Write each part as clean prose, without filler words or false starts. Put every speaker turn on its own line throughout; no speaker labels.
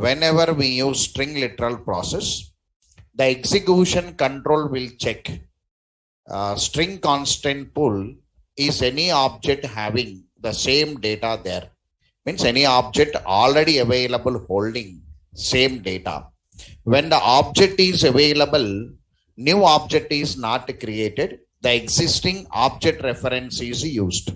whenever we use string literal process, the execution control will check string constant pool is any object having the same data there. Means any object already available holding same data. When the object is available, new object is not created. The existing object reference is used.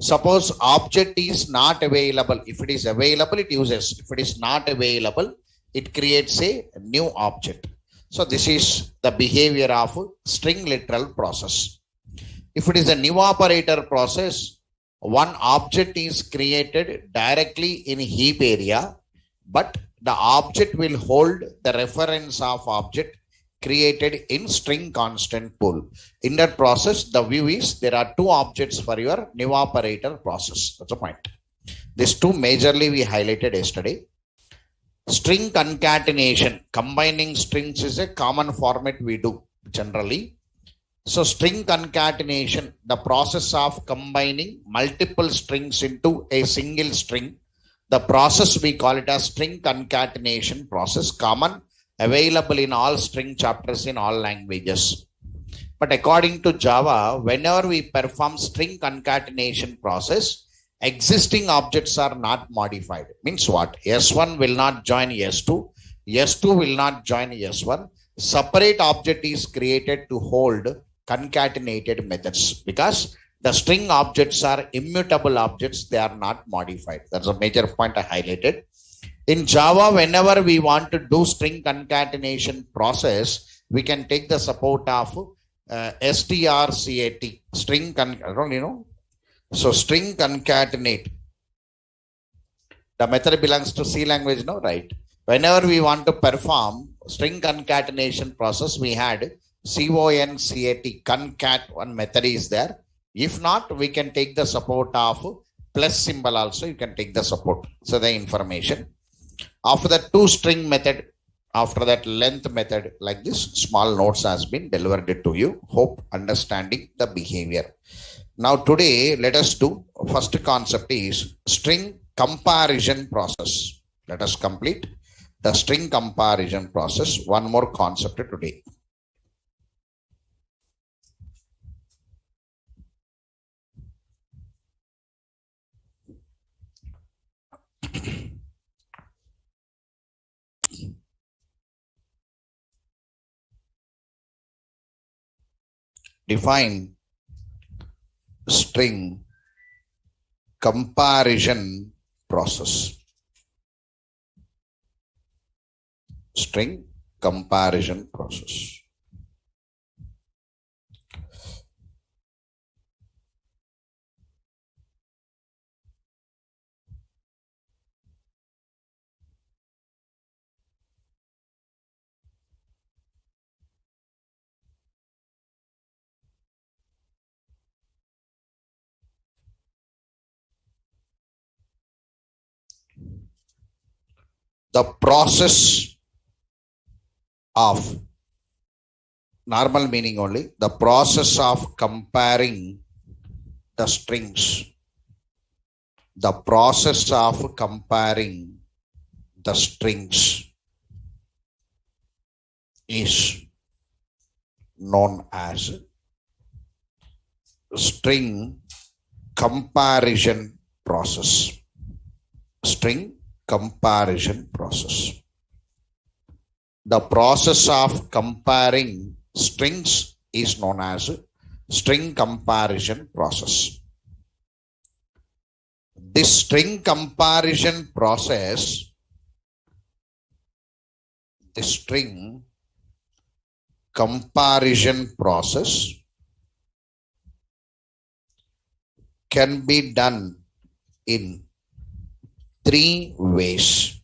Suppose object is not available. If it is available, it uses. If it is not available, it creates a new object. So this is the behavior of string literal process. If it is a new operator process, one object is created directly in heap area, but the object will hold the reference of object created in string constant pool. In that process, the view is there are two objects for your new operator process. That's the point. These two majorly we highlighted yesterday. String concatenation, combining strings is a common format we do generally. So string concatenation, the process of combining multiple strings into a single string, the process we call it as string concatenation process, common, available in all string chapters in all languages. But according to Java, whenever we perform string concatenation process, existing objects are not modified. Means what? S1 will not join S2, S2 will not join S1. Separate object is created to hold concatenated methods, because the string objects are immutable objects, they are not modified. That's a major point I highlighted. In Java, whenever we want to do string concatenation process, we can take the support of strcat, string so string concatenate. The method belongs to C language, no, right? Whenever we want to perform string concatenation process, we had concat, concat, one method is there. If not, we can take the support of plus symbol also, you can take the support. So the information. After that, two string method, after that length method, like this, small notes has been delivered to you. Hope understanding the behavior. Now today, let us do, first concept is string comparison process. Let us complete the string comparison process. One more concept today. Define string comparison process. String comparison process. The process of, normal meaning only, the process of comparing the strings. The process of comparing the strings is known as string comparison process. String comparison process. The process of comparing strings is known as string comparison process. This string comparison process, the string comparison process can be done in three ways.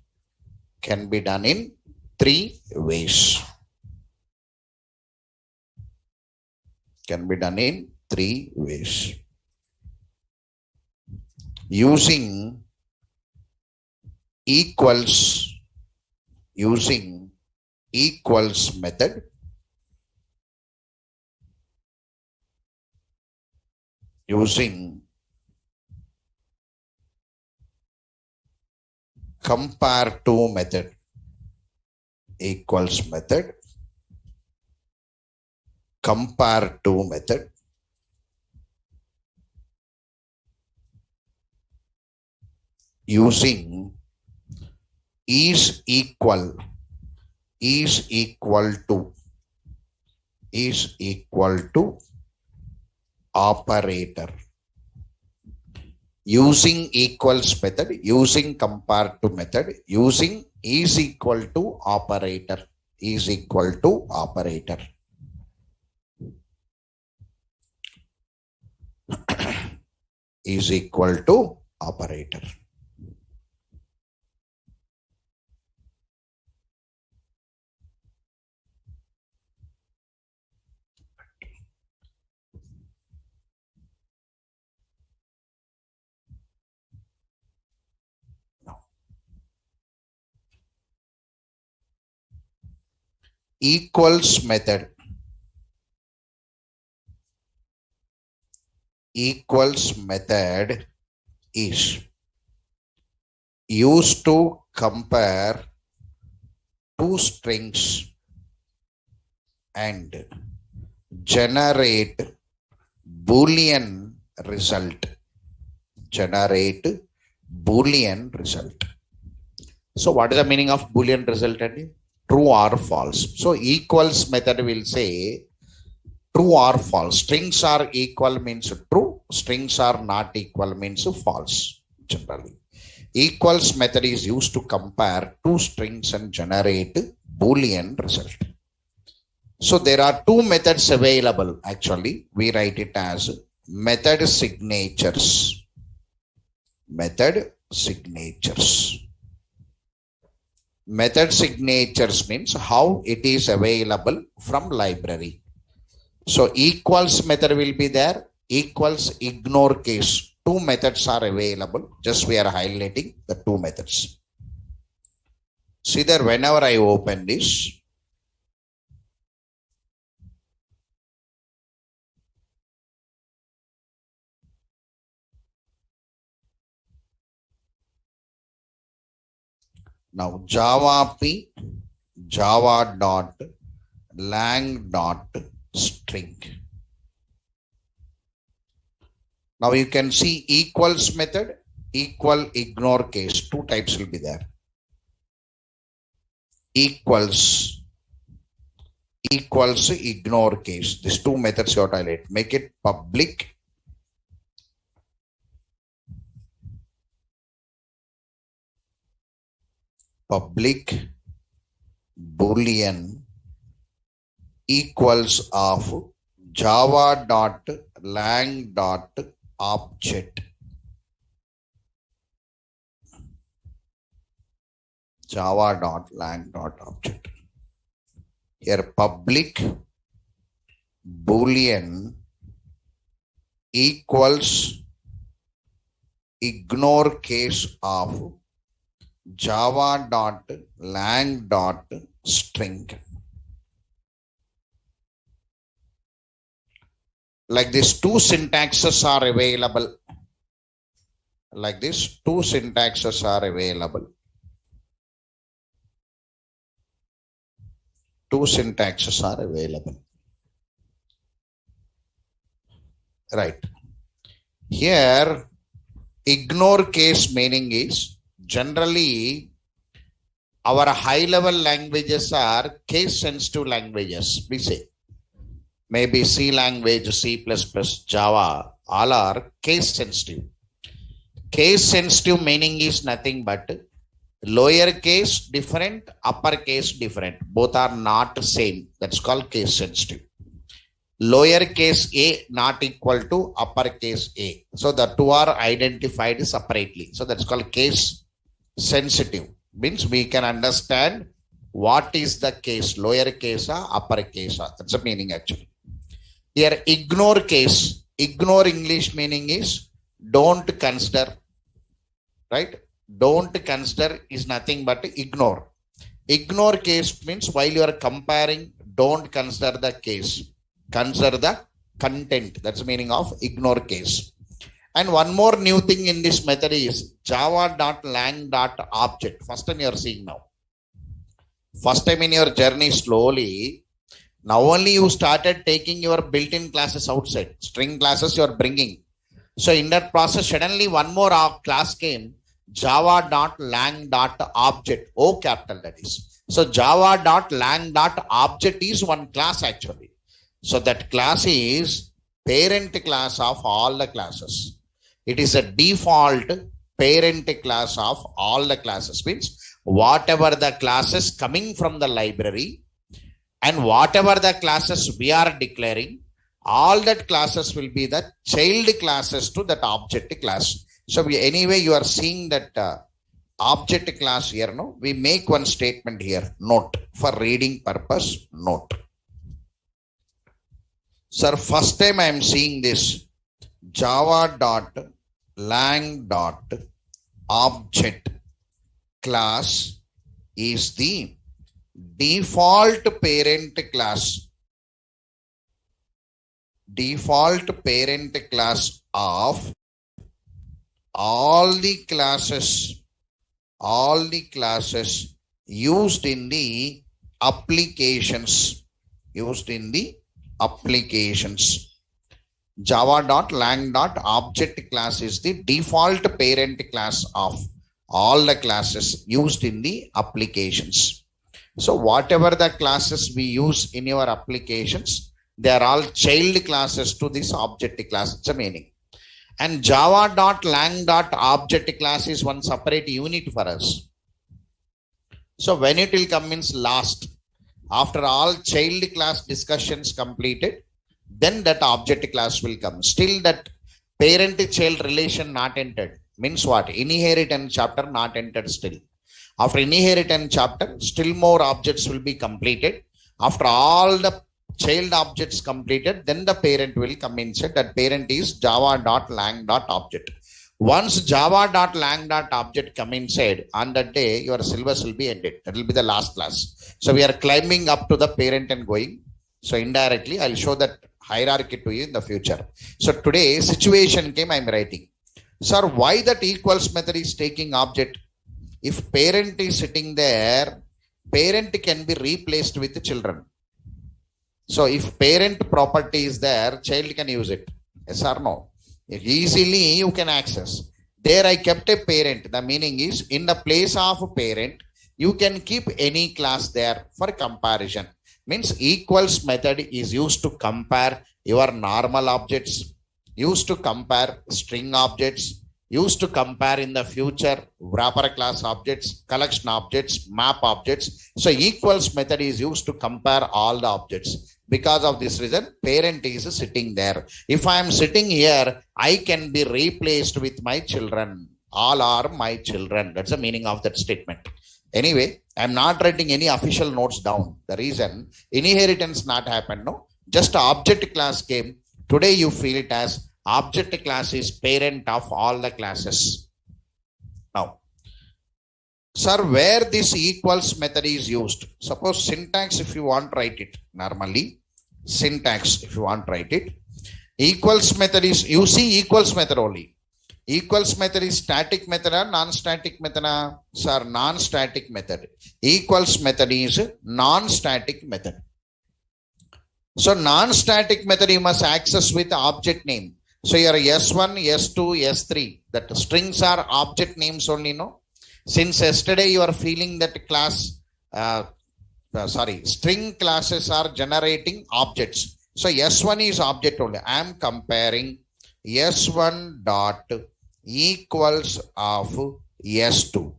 Can be done in three ways. Can be done in three ways. Using equals, using equals method, using compare to method equals method, compare to method, using is equal to operator. Using equals method, using compare to method, using is equal to operator, is equal to operator. Is equal to operator. Equals method, equals method is used to compare two strings and generate Boolean result. Generate Boolean result. So what is the meaning of Boolean result? True or false. So equals method will say true or false. Strings are equal means true, strings are not equal means false. Generally, equals method is used to compare two strings and generate Boolean result. So there are two methods available. Actually, we write it as method signatures. Method signatures. Method signatures means how it is available from library. So equals method will be there, equals ignore case. Two methods are available. Just we are highlighting the two methods. See there, whenever I open this, now Java P, Java dot lang dot string. Now you can see equals method, equal ignore case. Two types will be there. Equals ignore case. These two methods you have to highlight. Make it public. Public Boolean equals of Java dot lang dot object. Java dot lang dot object. Here public Boolean equals ignore case of Java dot lang dot string. Like this, two syntaxes are available. Like this, two syntaxes are available. Two syntaxes are available. Right. Here, ignore case meaning is generally our high level languages are case sensitive languages. We say maybe C language, C++, Java, all are case sensitive. Case sensitive meaning is nothing but lower case different, upper case different. Both are not same. That's called case sensitive. Lower case A not equal to upper case A. So the two are identified separately. So that's called case sensitive. Means we can understand what is the case, lower case or upper case. That's the meaning actually. Here ignore case, ignore English meaning is don't consider, right? Don't consider is nothing but ignore. Ignore case means while you are comparing, don't consider the case, consider the content. That's the meaning of ignore case. And one more new thing in this method is java.lang.object. First time you are seeing now. First time in your journey slowly. Now only you started taking your built-in classes outside. String classes you are bringing. So in that process, suddenly one more class came, java.lang.object. O capital that is. So java.lang.object is one class actually. So that class is parent class of all the classes. It is a default parent class of all the classes. Means whatever the classes coming from the library and whatever the classes we are declaring, all that classes will be the child classes to that object class. So anyway, you are seeing that object class here. No, we make one statement here. Note for reading purpose. Note. Sir, first time I am seeing this java.lang.object class is the default parent class. Default parent class of all the classes used in the applications. Java.lang.object class is the default parent class of all the classes used in the applications. So whatever the classes we use in your applications, they are all child classes to this object class. It's a meaning. And java.lang.object class is one separate unit for us. So when it will come means last. After all child class discussions completed, then that object class will come. Still that parent-child relation not entered. Means what? Inheritance chapter not entered still. After inheritance chapter, still more objects will be completed. After all the child objects completed, then the parent will come inside. That parent is java.lang.object. Once java.lang.object come inside, on that day your syllabus will be ended. That will be the last class. So we are climbing up to the parent and going. So indirectly I will show that hierarchy to you in the future. So today situation came, I am writing. Sir, why that equals method is taking object? If parent is sitting there, parent can be replaced with the children. So if parent property is there, child can use it. Yes or no? Easily you can access. There I kept a parent. The meaning is in the place of a parent, you can keep any class there for comparison. Means equals method is used to compare your normal objects, used to compare string objects, used to compare in the future wrapper class objects, collection objects, map objects. So equals method is used to compare all the objects. Because of this reason, parent is sitting there. If I am sitting here, I can be replaced with my children. All are my children. That's the meaning of that statement. Anyway, I am not writing any official notes down. The reason, inheritance not happened. No, just object class came. Today you feel it as object class is parent of all the classes. Now, sir, where this equals method is used? Suppose syntax, if you want, write it normally. Syntax, if you want, write it. Equals method is, you see equals method only. Equals method is static method or non-static method? Sir, non-static method. Equals method is non-static method. So non-static method you must access with object name. So your S1, S2, S3, that strings are object names only, no? Since yesterday you are feeling that class, string classes are generating objects. So S1 is object only. I am comparing S1 dot equals of S2.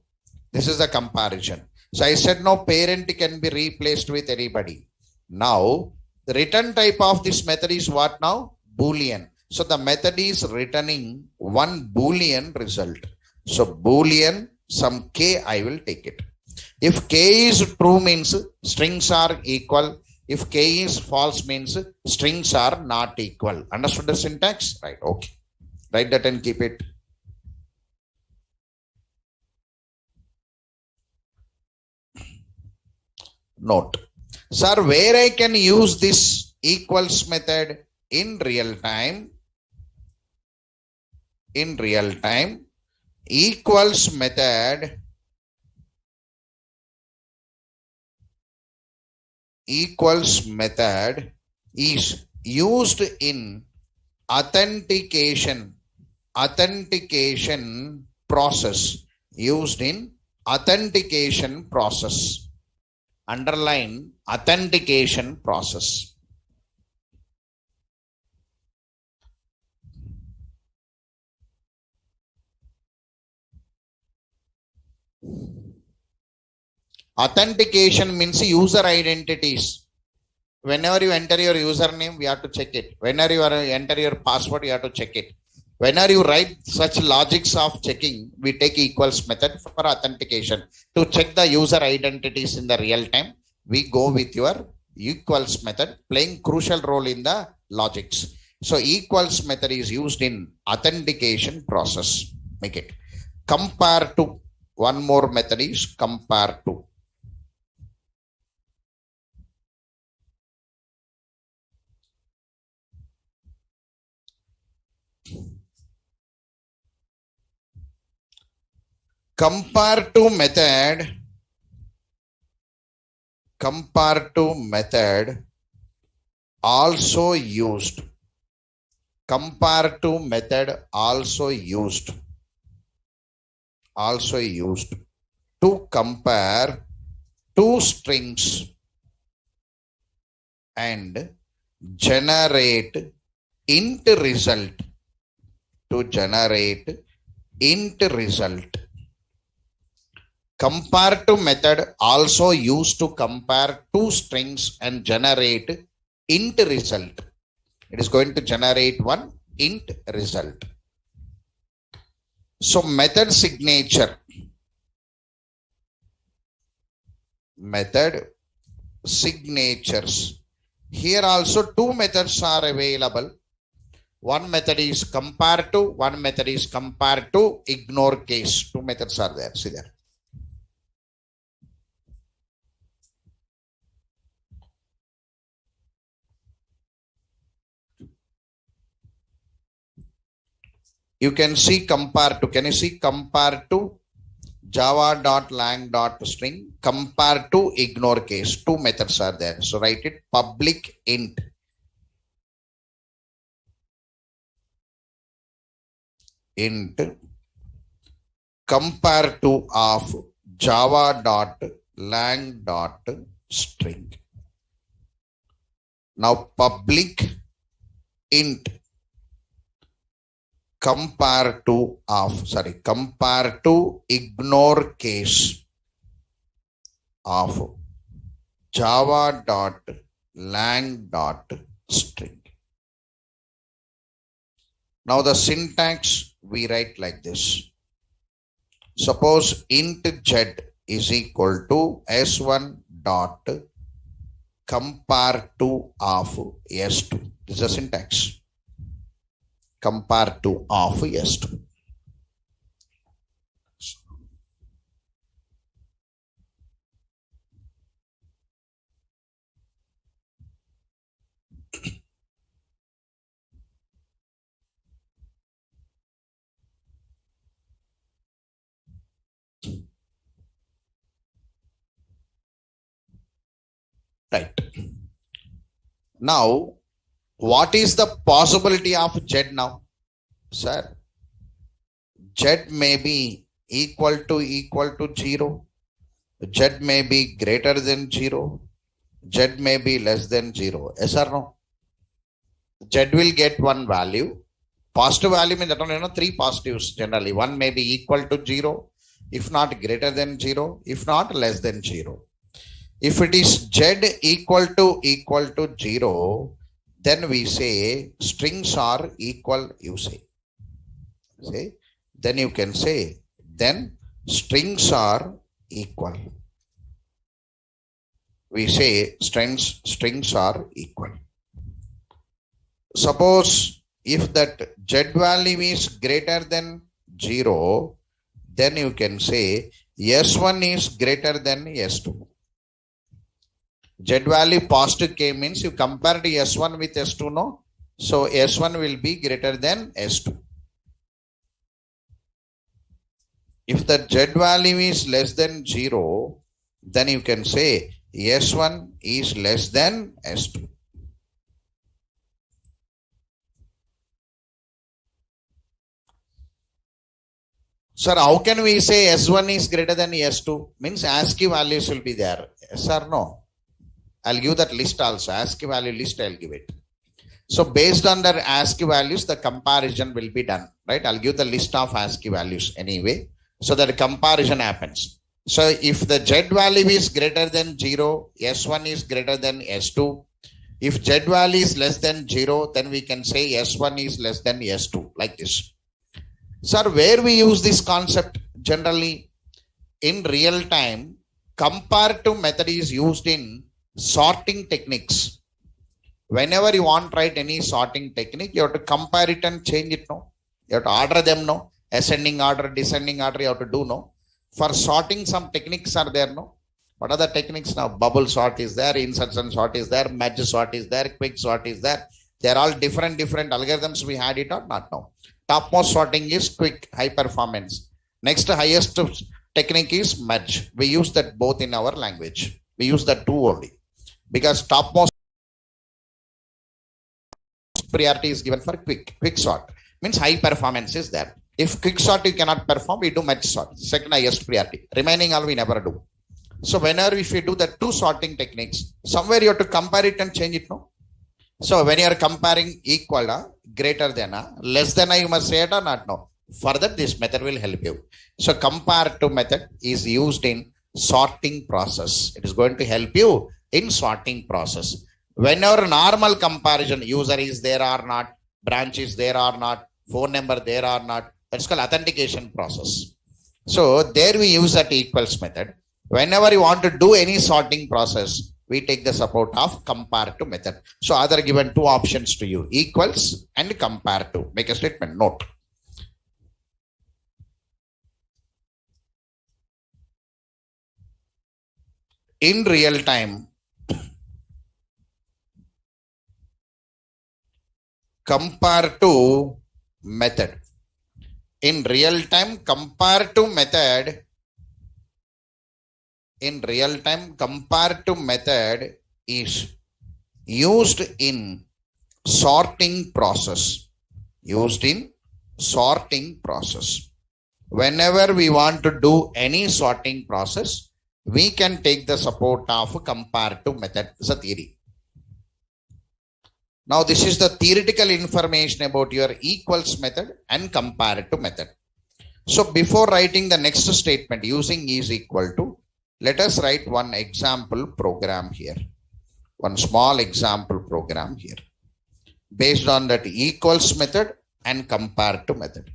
This is the comparison. So I said no parent can be replaced with anybody. Now the return type of this method is what now? Boolean. So the method is returning one Boolean result. So Boolean, some K I will take it. If K is true means strings are equal. If K is false means strings are not equal. Understood the syntax? Right. Okay. Write that and keep it. Note. Sir, where I can use this equals method in real time? in real time. Equals method is used in authentication process. Used in authentication process. Underline authentication process. Authentication means user identities. Whenever you enter your username, we have to check it. Whenever you enter your password, you have to check it. Whenever you write such logics of checking, we take equals method for authentication. To check the user identities in the real time, we go with your equals method, playing crucial role in the logics. So equals method is used in authentication process. Make it. Compare to. One more method is compare to. Compare to method also used. Compare to method also used to compare two strings and generate int result. Compare to method also used to compare two strings and generate int result. It is going to generate one int result. So method signatures. Here also two methods are available. One method is compare to, one method is compare to ignore case. Two methods are there. See there. You can see compare to. Can you see compare to java.lang.string, compare to ignore case? Two methods are there. So write it public int. Compare to of java.lang.string. Now public int compare to ignore case of java.lang.string. Now the syntax we write like this. Suppose int z is equal to s1 dot compare to of s2. This is the syntax. Compare to of s2. Right. Now, what is the possibility of z now? Sir, z may be equal to 0. Z may be greater than 0. Z may be less than 0. Yes or no? Z will get one value. Positive value means that three positives generally. One may be equal to 0. If not greater than 0. If not less than 0. If it is z equal to 0, then we say strings are equal, you say. Then you can say, then strings are equal. We say strings are equal. Suppose if that z value is greater than 0, then you can say s1 is greater than s2. Z value positive k means you compare the S1 with S2, no? So S1 will be greater than S2. If the Z value is less than 0, then you can say S1 is less than S2. Sir, how can we say S1 is greater than S2? Means ASCII values will be there. Yes or no? I'll give that list also. ASCII value list, I'll give it. So based on the ASCII values, the comparison will be done, right? I'll give the list of ASCII values anyway, so that comparison happens. So if the Z value is greater than 0, S1 is greater than S2. If Z value is less than 0, then we can say S1 is less than S2, like this. Sir, where we use this concept generally in real time, comparative method is used in sorting techniques. Whenever you want to write any sorting technique, you have to compare it and change it, no? You have to order them, no? Ascending order, descending order, you have to do, no? For sorting, some techniques are there, no? What are the techniques now? Bubble sort is there, insertion sort is there, merge sort is there, quick sort is there. They're all different algorithms. We had it or not now. Topmost sorting is quick, high performance. Next highest technique is merge. We use that both in our language. We use that two only. Because topmost priority is given for quick sort. Means high performance is there. If quick sort you cannot perform, we do merge sort. Second highest priority. Remaining all we never do. So whenever if you do the two sorting techniques, somewhere you have to compare it and change it, no? So when you are comparing equal, greater than, less than, you must say it or not, no? Further, this method will help you. So comparative method is used in sorting process. It is going to help you in sorting process. Whenever normal comparison, user is there or not, branch is there or not, phone number there or not, that's called authentication process. So there we use that equals method. Whenever you want to do any sorting process, we take the support of comparative method. So other given two options to you, equals and comparative. Make a statement, note. In real time, comparative method. In real time, comparative method. In real time, comparative method is used in sorting process. Used in sorting process. Whenever we want to do any sorting process, we can take the support of a comparative method. It's a theory. Now, this is the theoretical information about your equals method and comparative method. So, before writing the next statement using is equal to, let us write one example program here. One small example program here. Based on that equals method and comparative method.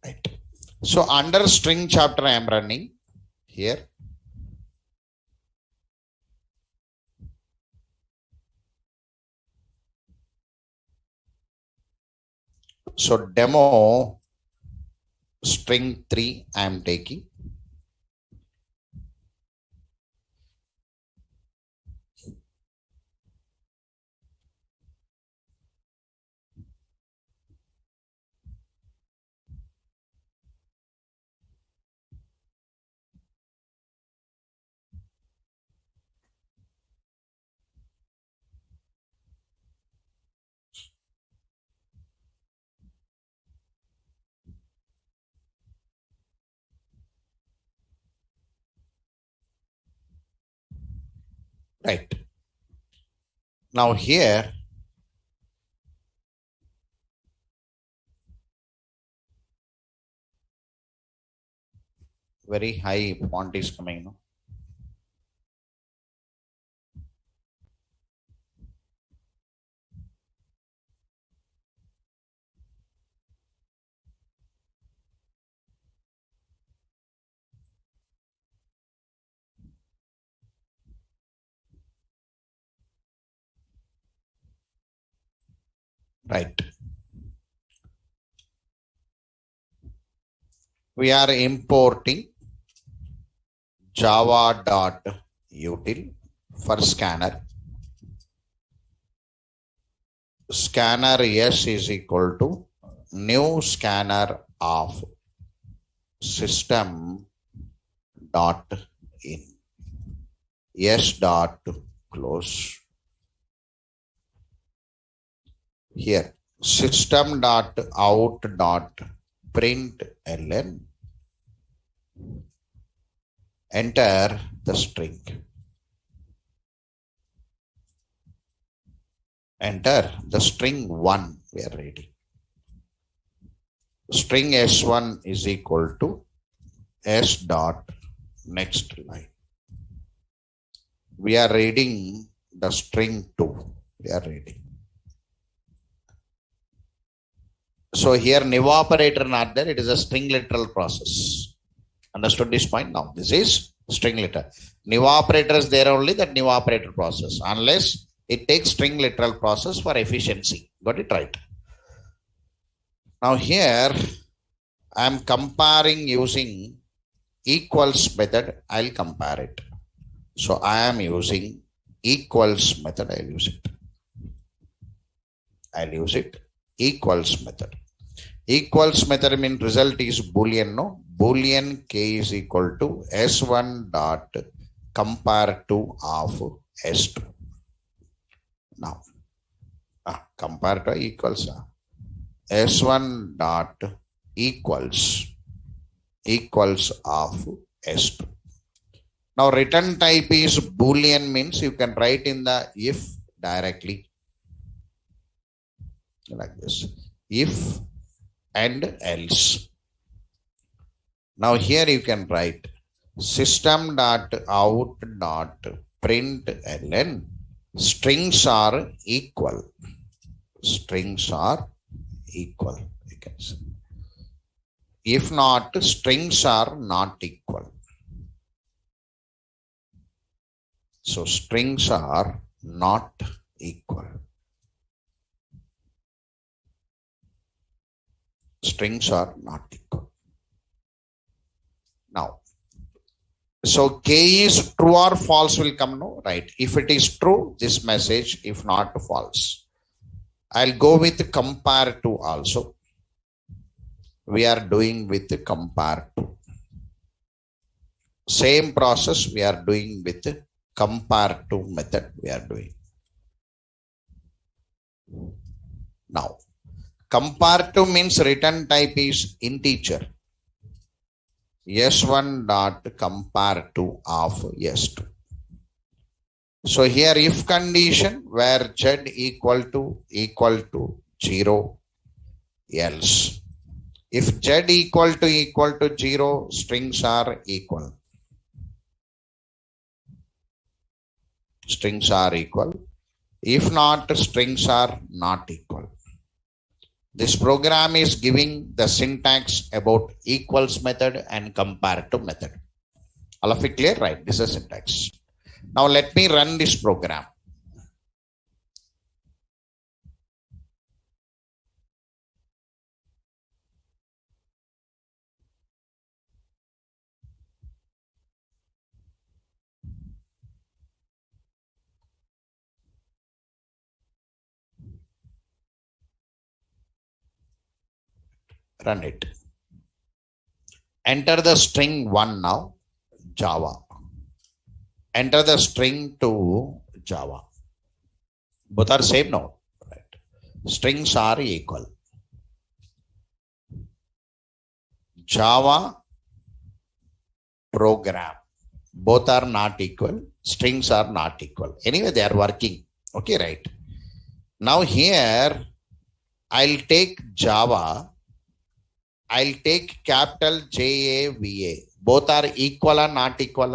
Right. So under string chapter I am running here. So demo string 3 I am taking. Right. Now here, very high font is coming. No? Right. We are importing java.util for scanner. Scanner S is equal to new scanner of system dot in. S dot close. Here system dot out dot print ln. Enter the string. Enter the string 1 we are reading. String S1 is equal to S dot next line. We are reading the string 2. We are reading. So here new operator not there. It is a string literal process. Understood this point? Now this is string literal. New operator is there only, that new operator process. Unless it takes string literal process for efficiency. Got it right? Now here I am comparing using equals method. I'll compare it. So I am using equals method. I'll use it. I'll use it. Equals method. Equals method means result is boolean. No, boolean k is equal to s1 dot compare to of s2. Now compare to equals s1 dot equals of s2. Now return type is boolean, means you can write in the if directly like this, if and else. Now here you can write system dot out dot print ln. Strings are equal. Strings are equal. You can say. If not, strings are not equal. So strings are not equal. Strings are not equal. Now, so k is true or false will come, no? Right. If it is true, this message, if not false. I'll go with compare to also. We are doing with compare to. Same process we are doing with compare to method we are doing. Now, compare to means return type is integer. S1 dot compare to of S2. So here if condition where z equal to 0 else. If z equal to 0, strings are equal. Strings are equal. If not, strings are not equal. This program is giving the syntax about equals method and compare to method. All of it clear? Right. This is syntax. Now let me run this program. Run it. Enter the string 1 now, Java. Enter the string 2, Java. Both are same now. Right. Strings are equal. Java program. Both are not equal. Strings are not equal. Anyway, they are working. Okay, right. Now here, I'll take Java. I'll take capital JAVA. Both are equal or not equal?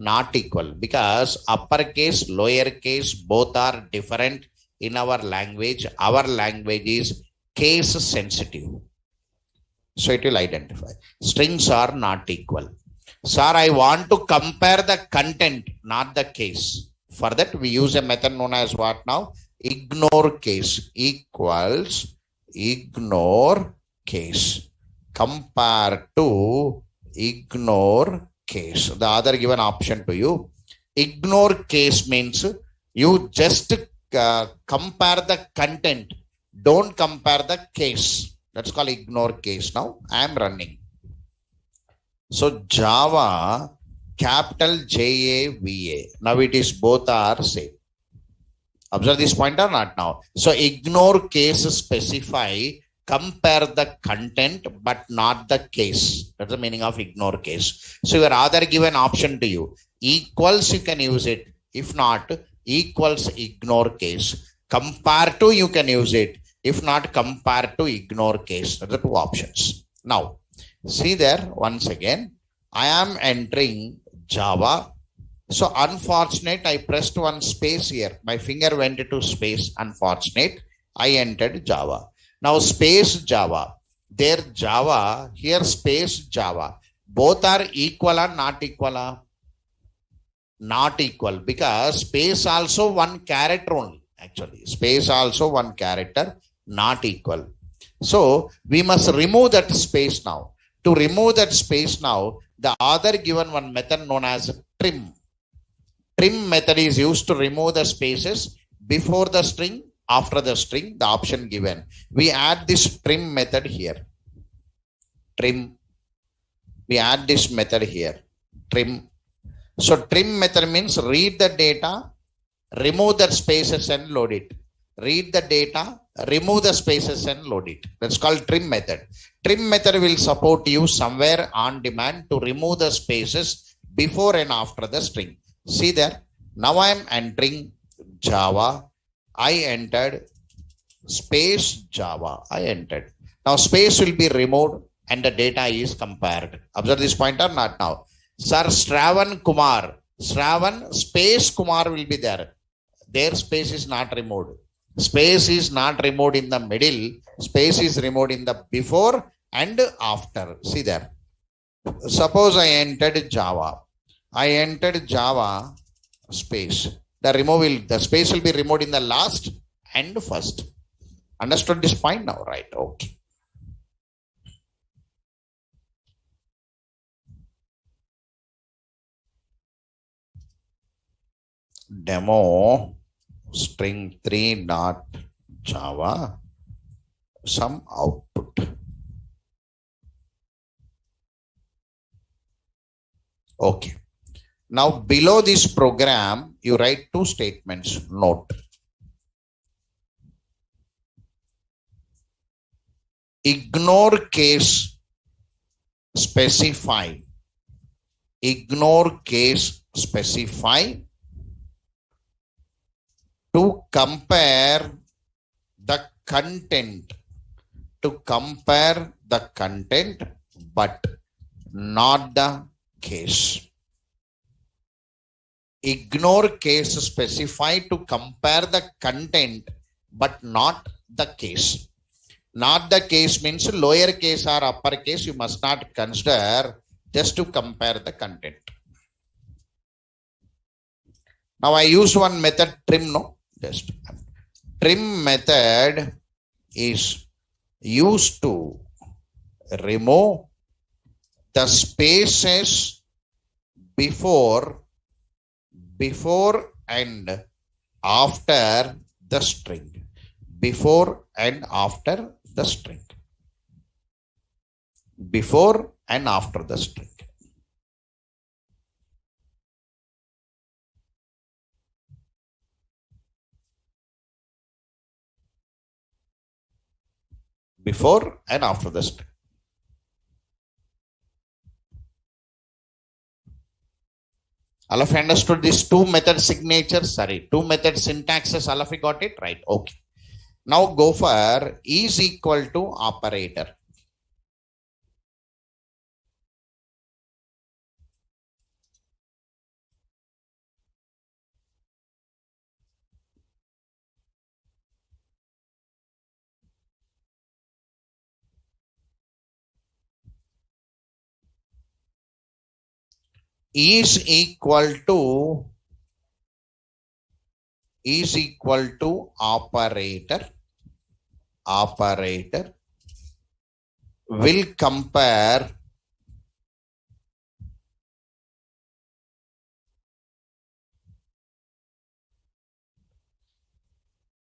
Not equal, because uppercase, lowercase, both are different in our language. Our language is case sensitive. So it will identify. Strings are not equal. Sir, I want to compare the content, not the case. For that, we use a method known as what now? Ignore case equals ignore case. Compare to ignore case. The other given option to you. Ignore case means you just compare the content. Don't compare the case. That's called ignore case. Now I am running. So Java, capital JAVA. Now it is both are same. Observe this point or not now. So ignore case specify, compare the content but not the case. That's the meaning of ignore case. So your other given option to you. Equals you can use it. If not, equals ignore case. Compare to you can use it. If not, compare to ignore case. That's the two options. Now, see there once again. I am entering Java. So unfortunate, I pressed one space here. My finger went to space. Unfortunate, I entered Java. Now space Java. There Java, here space Java. Both are equal or not equal? Not equal, because space also one character only. Actually, space also one character, not equal. So we must remove that space now. To remove that space now, the other given one method known as trim. Trim method is used to remove the spaces before the string, after the string, the option given. We add this trim method here. Trim. We add this method here. Trim. So trim method means read the data, remove the spaces and load it. Read the data, remove the spaces and load it. That's called trim method. Trim method will support you somewhere on demand to remove the spaces before and after the string. See there. Now I am entering Java. I entered space Java. I entered. Now space will be removed and the data is compared. Observe this point or not now. Sir, Shravan Kumar. Shravan space Kumar will be there. Their space is not removed. Space is not removed in the middle. Space is removed in the before and after. See there. Suppose I entered Java. I entered Java space. The space will be removed in the last and first. Understood this point now, right? Okay. Demo string 3 dot Java, some output. Okay. Now below this program, you write two statements. Note. Ignore case specify. Ignore case specify to compare the content. To compare the content, but not the case. Ignore case specify to compare the content, but not the case. Not the case means lower case or upper case you must not consider, just to compare the content. Now I use one method trim, no? Just trim method is used to remove the spaces before and after the string. Before and after the string. Before and after the string. Before and after the string. All of you understood these two method signatures? Sorry, two method syntaxes. All of you got it? Right. Okay. Now go for is equal to operator. Is equal to operator will compare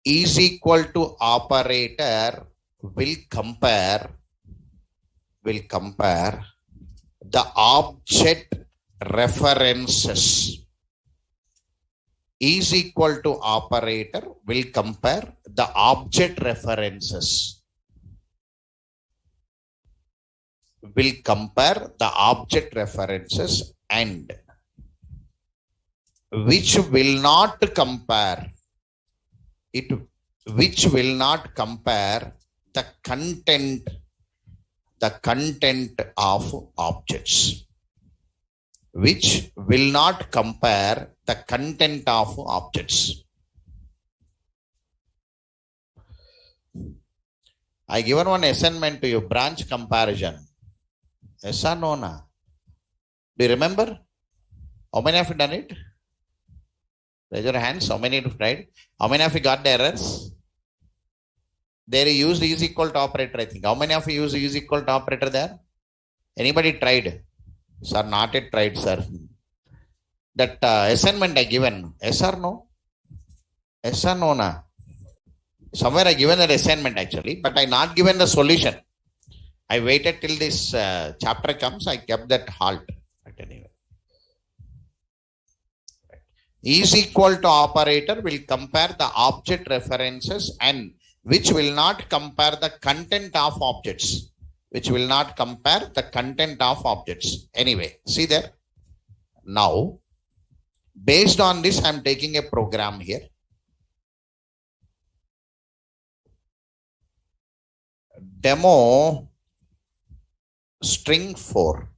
is equal to operator will compare the object references. Is equal to operator will compare the object references. Will compare the object references and which will not compare the content of objects. Which will not compare the content of objects. I given one assignment to you, branch comparison. Yes or no? Na? Do you remember? How many of you done it? Raise your hands. How many have tried? How many of you got the errors? There used is equal to operator, I think. How many of you use is equal to operator there? Anybody tried? Sir, not yet tried, sir. That assignment I given, yes or no? Yes or no? Na? Somewhere I given that assignment actually, but I not given the solution. I waited till this chapter comes. I kept that halt. But anyway, is equal to operator will compare the object references and which will not compare the content of objects. Which will not compare the content of objects. Anyway, see there. Now, based on this, I am taking a program here. Demo string 4.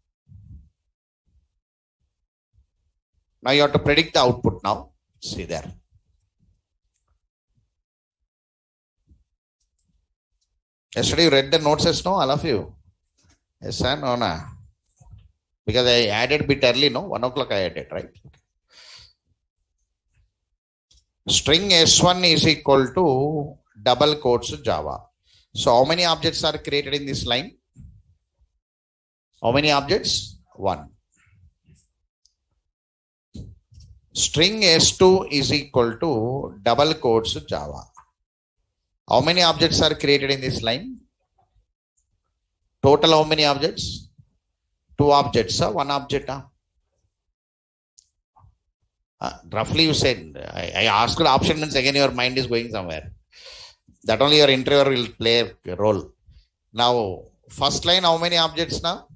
Now you have to predict the output now. See there. Yesterday you read the notes as no, all of you? Yes, sir, no, na. Because I added bit early, no? 1 o'clock I added, right? String S1 is equal to double quotes Java. So how many objects are created in this line? How many objects? 1. String S2 is equal to double quotes Java. How many objects are created in this line? Total how many objects? 2 objects, 1 object. Roughly you said, I asked the option means again your mind is going somewhere. That only your interviewer will play a role. Now, first line how many objects now?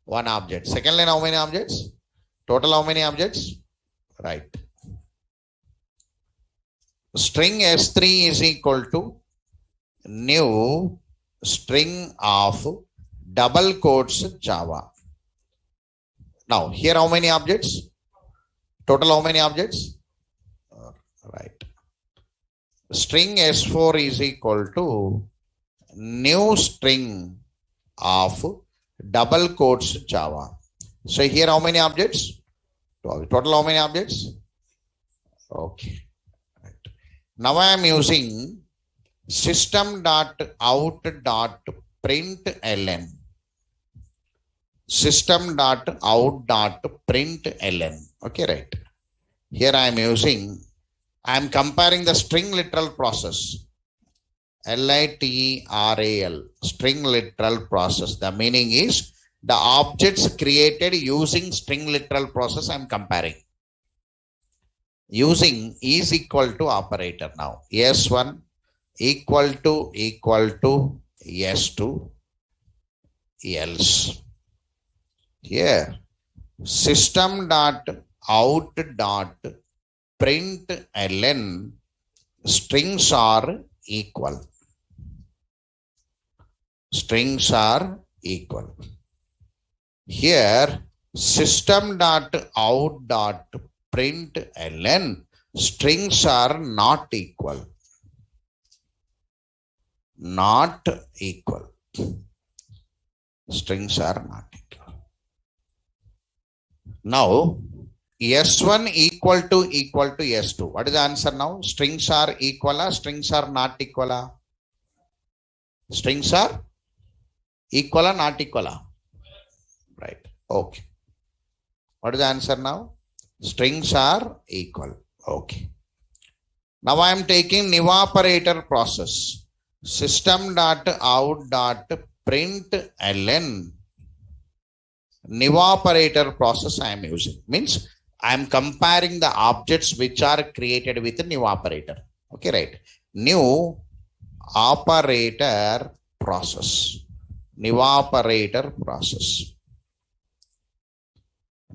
1 object. Second line how many objects? Total how many objects? Right. String S3 is equal to new string of double quotes Java. Now, here how many objects? Total how many objects? Right. String S4 is equal to new string of double quotes Java. So here how many objects? Total how many objects? Okay. Right. Now I am using system.out.println. System.out.println. Okay, right. Here I am comparing the string literal process. LITERAL, string literal process. The meaning is the objects created using string literal process I am comparing. Using is equal to operator now. S1 equal to S2 else. Here system dot out dot println strings are equal. Strings are equal. Here system dot out dot println strings are not equal. Not equal. Strings are not equal. Now S1 equal to S2. What is the answer now? Strings are equal or strings are not equal? Strings are equal or not equal? Right. Okay. What is the answer now? Strings are equal. Okay. Now I am taking evaporator process. System dot out dot println evaporator process I am using. Means I am comparing the objects which are created with an evaporator. Okay, right. New operator process. Evaporator process.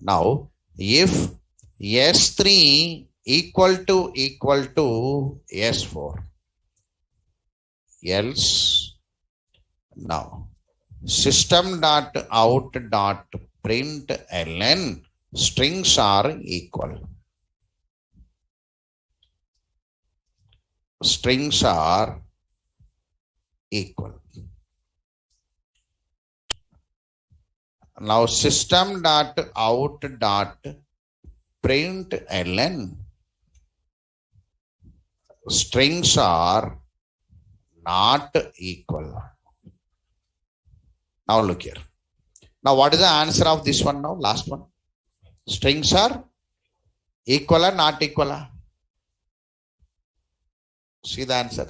Now, if S3 equal to S4, else now system dot out dot println strings are equal. Strings are equal. Now system dot out dot println strings are not equal. Now look here. Now what is the answer of this one now? Last one. Strings are equal or not equal? See the answer.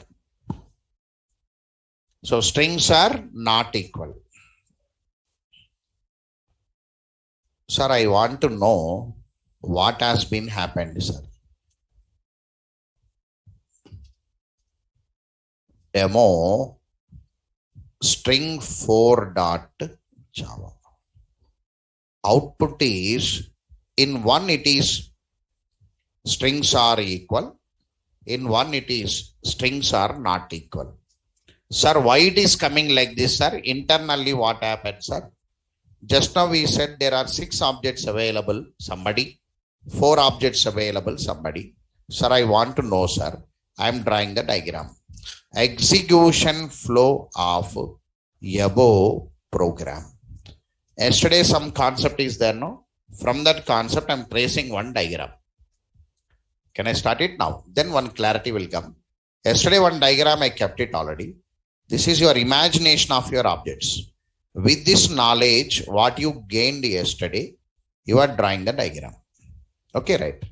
So strings are not equal. Sir, I want to know what has been happened, sir. Demo string 4 dot Java. Output is, in one it is strings are equal, in one it is strings are not equal. Sir, why it is coming like this, sir? Internally what happened, sir? Just now we said there are 6 objects available, somebody, 4 objects available, somebody. Sir, I want to know, sir. I am drawing the diagram. Execution flow of above program. Yesterday some concept is there, no? From that concept I am tracing one diagram. Can I start it now? Then one clarity will come. Yesterday one diagram I kept it already. This is your imagination of your objects. With this knowledge, what you gained yesterday, you are drawing the diagram. Okay, right.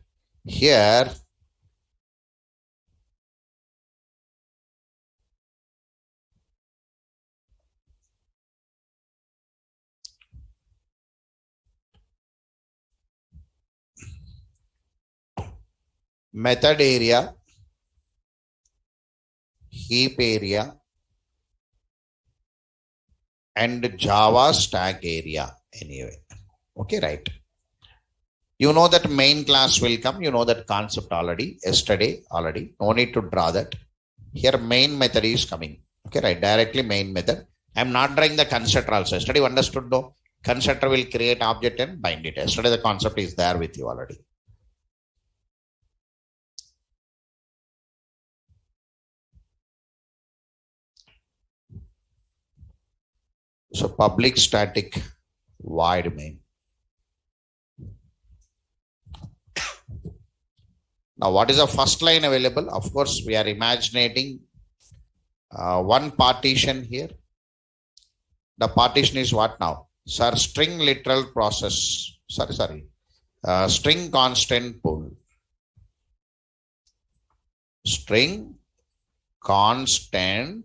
Here, method area, heap area, and Java stack area anyway. Okay, right. You know that main class will come. You know that concept already, yesterday already. No need to draw that. Here main method is coming. Okay, right. Directly main method. I am not drawing the constructor also. Yesterday you understood though. Constructor will create object and bind it. Yesterday the concept is there with you already. So public static void main. Now what is the first line available? Of course we are imagining one partition here. The partition is what now? Sir, string literal process. String constant pool. String constant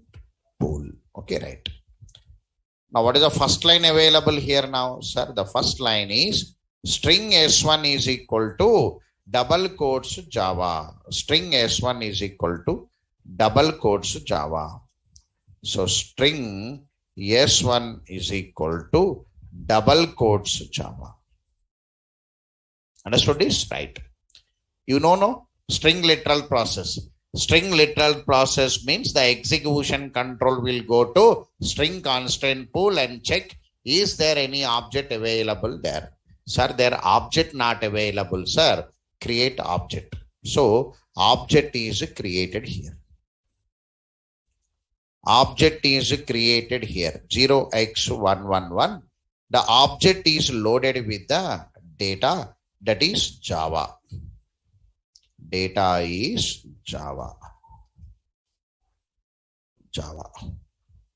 pool. Okay, right. Now, what is the first line available here now, sir? The first line is string S1 is equal to double quotes Java. String S1 is equal to double quotes Java. So, string S1 is equal to double quotes Java. Understood this? Right. You know, no? String literal process. String literal process means the execution control will go to string constant pool and check, is there any object available there? Sir, there object not available, sir. Create object. So object is created here. Object is created here. 0x111. The object is loaded with the data, that is Java. Data is Java.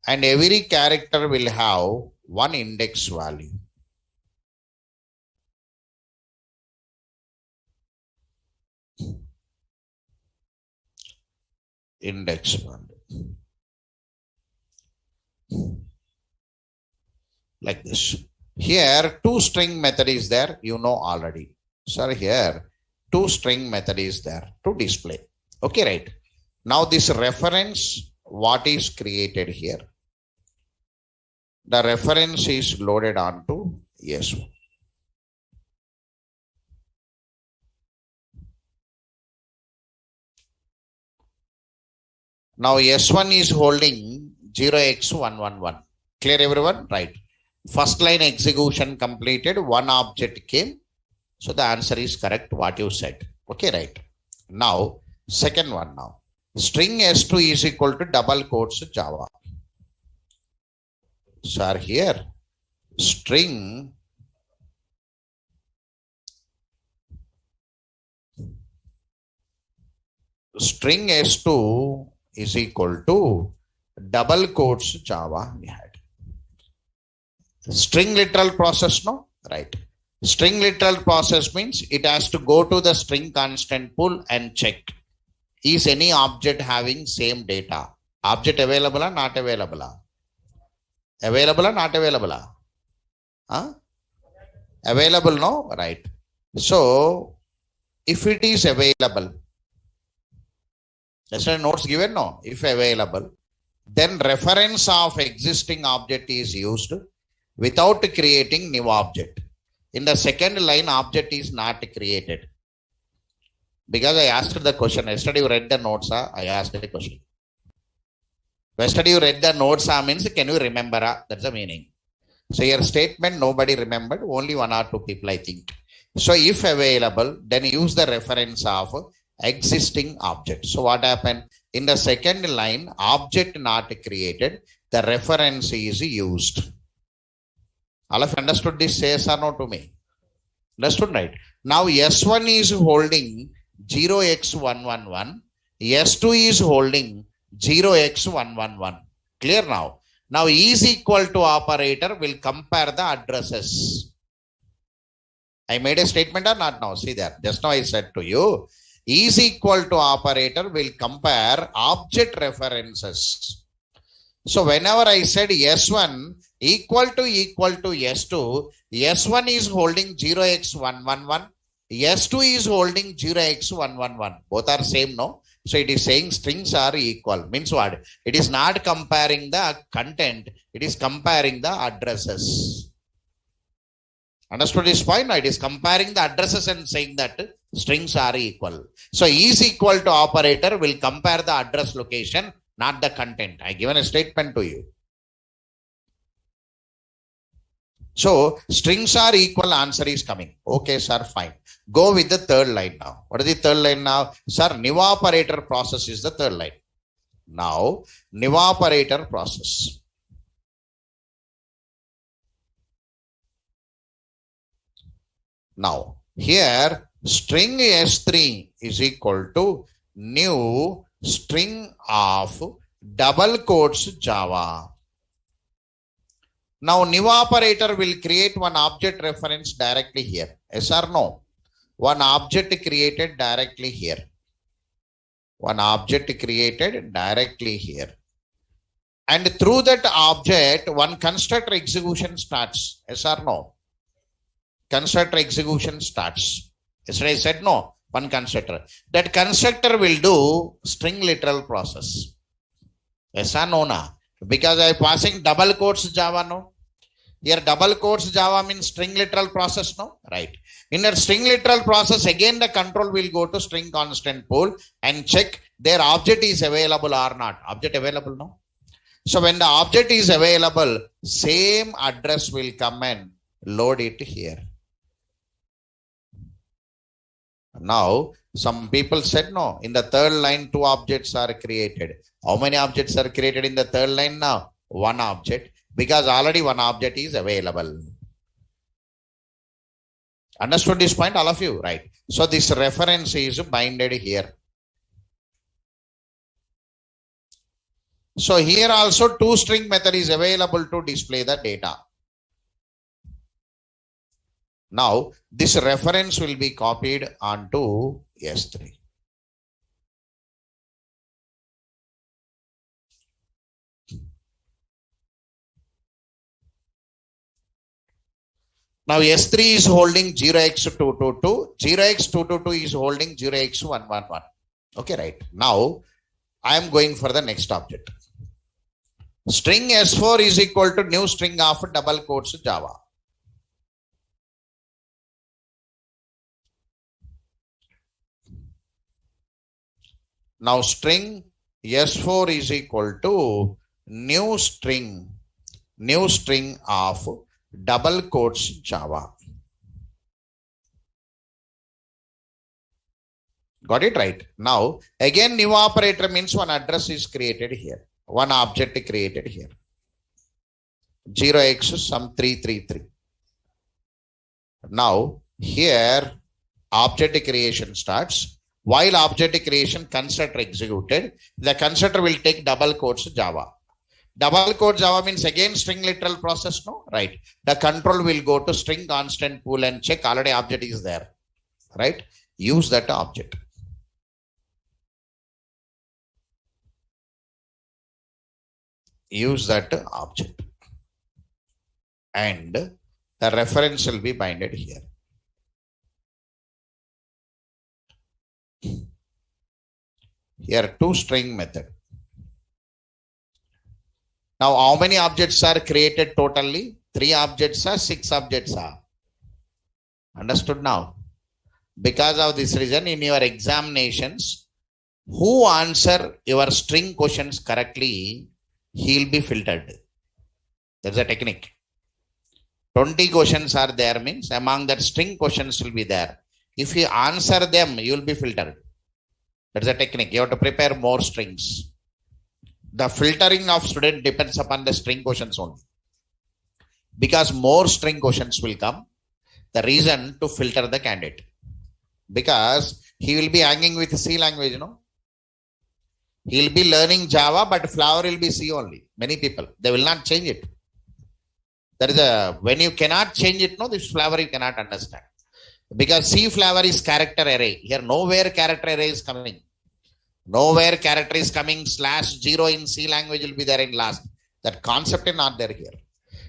And every character will have one index value. Index value. Like this. Here, two string method is there, you know already. Sir, here, two string method is there to display. Okay, right. Now this reference, what is created here? The reference is loaded onto S1. Now S1 is holding 0x111. Clear everyone? Right. First line execution completed, one object came. So the answer is correct what you said. Okay, right. Now, second one now. String S2 is equal to double quotes Java. So here, string S2 is equal to double quotes Java we had. String literal process, no? Right. String literal process means it has to go to the string constant pool and check, is any object having same data? Object available or not available? Available or not available? Huh? Available, no? Right. So, if it is available, that's why notes given, no? If available, then reference of existing object is used without creating new object. In the second line, object is not created. Because I asked the question. Yesterday you read the notes, I asked the question. Yesterday you read the notes, means can you remember? That's the meaning. So your statement nobody remembered, only one or two people I think. So if available, then use the reference of existing object. So what happened? In the second line, object not created, the reference is used. All of you understood this? Say yes or no to me. Understood, right? Now S1 is holding 0x111. S2 is holding 0x111. Clear now? Now is equal to operator will compare the addresses. I made a statement or not now? See there. Just now I said to you, is equal to operator will compare object references. So whenever I said S1 equal to S2, S1 is holding 0x111, S2 is holding 0x111. Both are same, no? So it is saying strings are equal. Means what? It is not comparing the content, it is comparing the addresses. Understood this point? No? It is comparing the addresses and saying that strings are equal. So is equal to operator will compare the address location, not the content. I given a statement to you. So strings are equal, answer is coming. Okay, sir, fine. Go with the third line now. What is the third line now? Sir, new operator process is the third line. Now, new operator process. Now, here string S3 is equal to new string of double quotes Java. Now, new operator will create one object reference directly here. Yes or no? One object created directly here. One object created directly here. And through that object, one constructor execution starts. Yes or no? Constructor execution starts. Yesterday I said no. One constructor. That constructor will do string literal process. Yes or no? Na? Because I am passing double quotes Java, no? Here double quotes Java means string literal process, no? Right. In that string literal process, again the control will go to string constant pool and check their object is available or not. Object available, no? So when the object is available, same address will come and load it here. Now, some people said no, in the third line, 2 objects are created. How many objects are created in the third line now? 1 object, because already 1 object is available. Understood this point, all of you? Right. So this reference is binded here. So here also toString method is available to display the data. Now this reference will be copied onto S3. Now S3 is holding 0x222, 0x222 is holding 0x111. Okay, right. Now I am going for the next object. String S4 is equal to new string of double quotes Java. Now string S4 is equal to new string of double quotes Java. Got it right? Now again new operator means one address is created here. One object created here. 0x some 333. Now here object creation starts. While object creation constructor executed, the constructor will take double quotes Java. Double quote Java means again string literal process, no? Right. The control will go to string constant pool and check already object is there. Right. Use that object. Use that object. And the reference will be binded here. Here toString method. Now how many objects are created totally? 3 objects are 6 objects are. Understood now? Because of this reason in your examinations, who answer your string questions correctly, he will be filtered. That's a technique. 20 questions are there means among that string questions will be there. If you answer them, you will be filtered. That's a technique. You have to prepare more strings. The filtering of student depends upon the string questions only. Because more string questions will come. The reason to filter the candidate. Because he will be hanging with C language, you know. He will be learning Java, but flavor will be C only. Many people, they will not change it. There is a, when you cannot change it, no, this flavor you cannot understand. Because C flavor is character array. Here nowhere character array is coming. Nowhere character is coming /0 in C language will be there in last. That concept is not there here.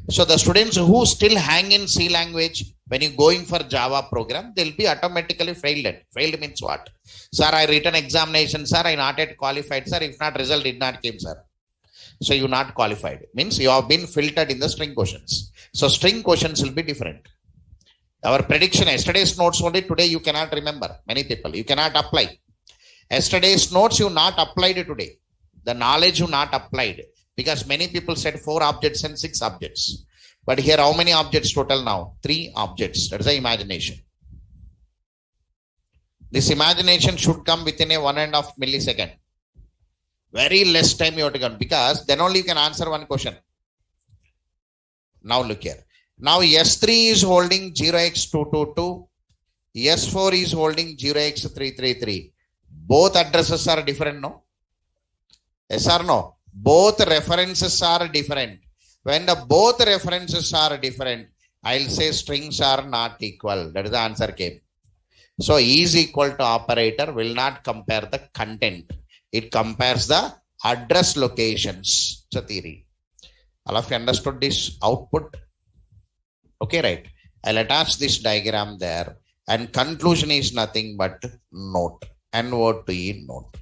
So the students who still hang in C language, when you going for Java program, they'll be automatically failed. Failed means what? Sir, I written examination, sir, I not yet qualified, sir. If not, result did not came, sir. So you not qualified. Means you have been filtered in the string questions. So string questions will be different. Our prediction, yesterday's notes only, today you cannot remember. Many people, you cannot apply. Yesterday's notes you not applied today. The knowledge you not applied. Because many people said 4 objects and 6 objects. But here how many objects total now? 3 objects. That's the imagination. This imagination should come within a 1.5 millisecond. Very less time you have to go. Because then only you can answer one question. Now look here. Now S3 is holding 0x222. S4 is holding 0x333. Both addresses are different, no? Yes or no? Both references are different. When the both references are different, I'll say strings are not equal. That is the answer came. So is equal to operator will not compare the content. It compares the address locations. It's a theory. All of you understood this output? Okay, right. I'll attach this diagram there. And conclusion is nothing but note. N-O-T-E note.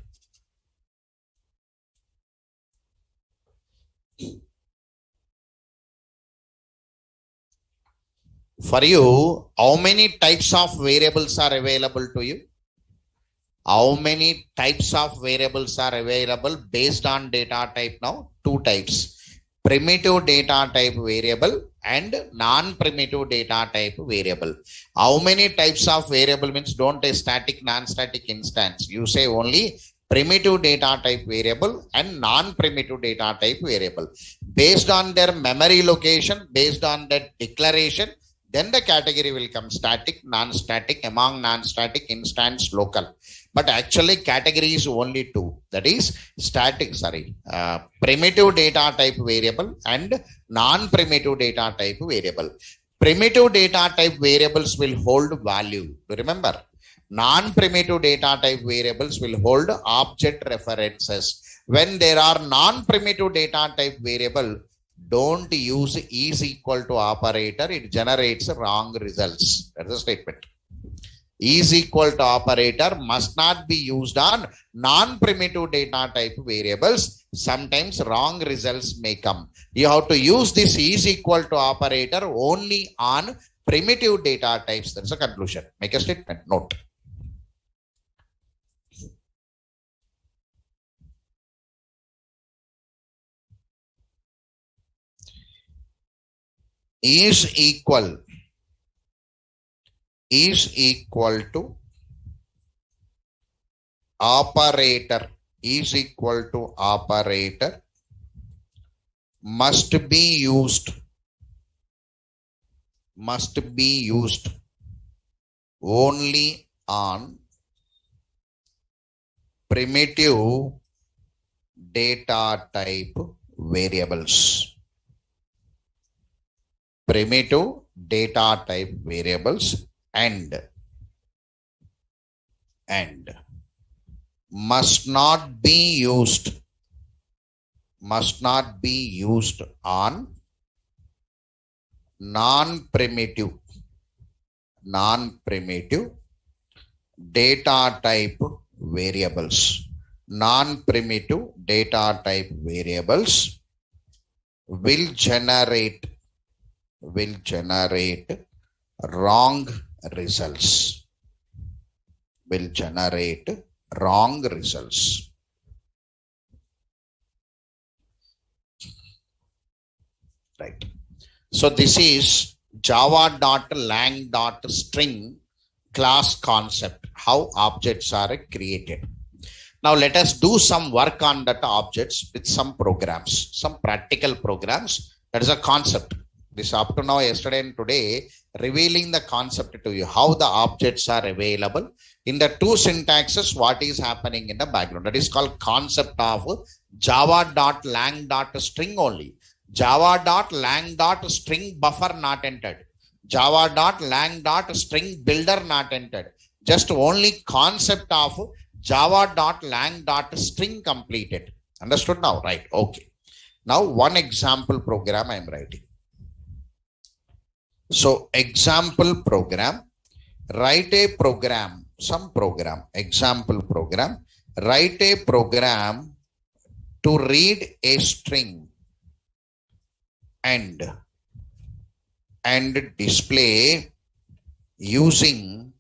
For you, how many types of variables are available to you? How many types of variables are available based on data type now? Two types. Primitive data type variable and non-primitive data type variable. How many types of variable means don't a static, non-static instance. You say only primitive data type variable and non-primitive data type variable. Based on their memory location, based on that declaration, then the category will come static, non-static, among non-static, instance, local. But actually category is only two. That is primitive data type variable and non-primitive data type variable. Primitive data type variables will hold value. Remember, non-primitive data type variables will hold object references. When there are non-primitive data type variable, don't use is equal to operator. It generates wrong results. That's the statement. Is equal to operator must not be used on non-primitive data type variables. Sometimes wrong results may come. You have to use this is equal to operator only on primitive data types. That's a conclusion. Make a statement. Note. Is equal to operator is equal to operator must be used only on primitive data type variables. Primitive data type variables and must not be used on non-primitive data type variables. Non-primitive data type variables will generate wrong results. Right. So this is java.lang.string class concept, how objects are created. Now let us do some work on that objects with some programs, some practical programs. That is a concept. This up to now, yesterday and today, revealing the concept to you, how the objects are available. In the two syntaxes, what is happening in the background. That is called concept of java.lang.string only. Java.lang.string buffer not entered. Java.lang.string builder not entered. Just only concept of java.lang.string completed. Understood now? Right. Okay. Now one example program I am writing. So example program, write a program, some program, example program, write a program to read a string and display using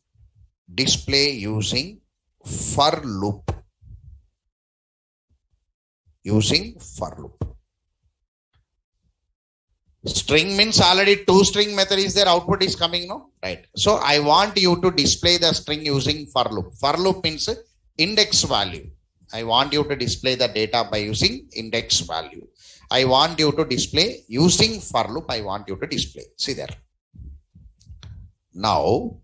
for loop. String means already two string method is there, output is coming, no? Right. So I want you to display the string using for loop. For loop means index value. I want you to display the data by using index value. I want you to display using for loop. I want you to display. See there. Now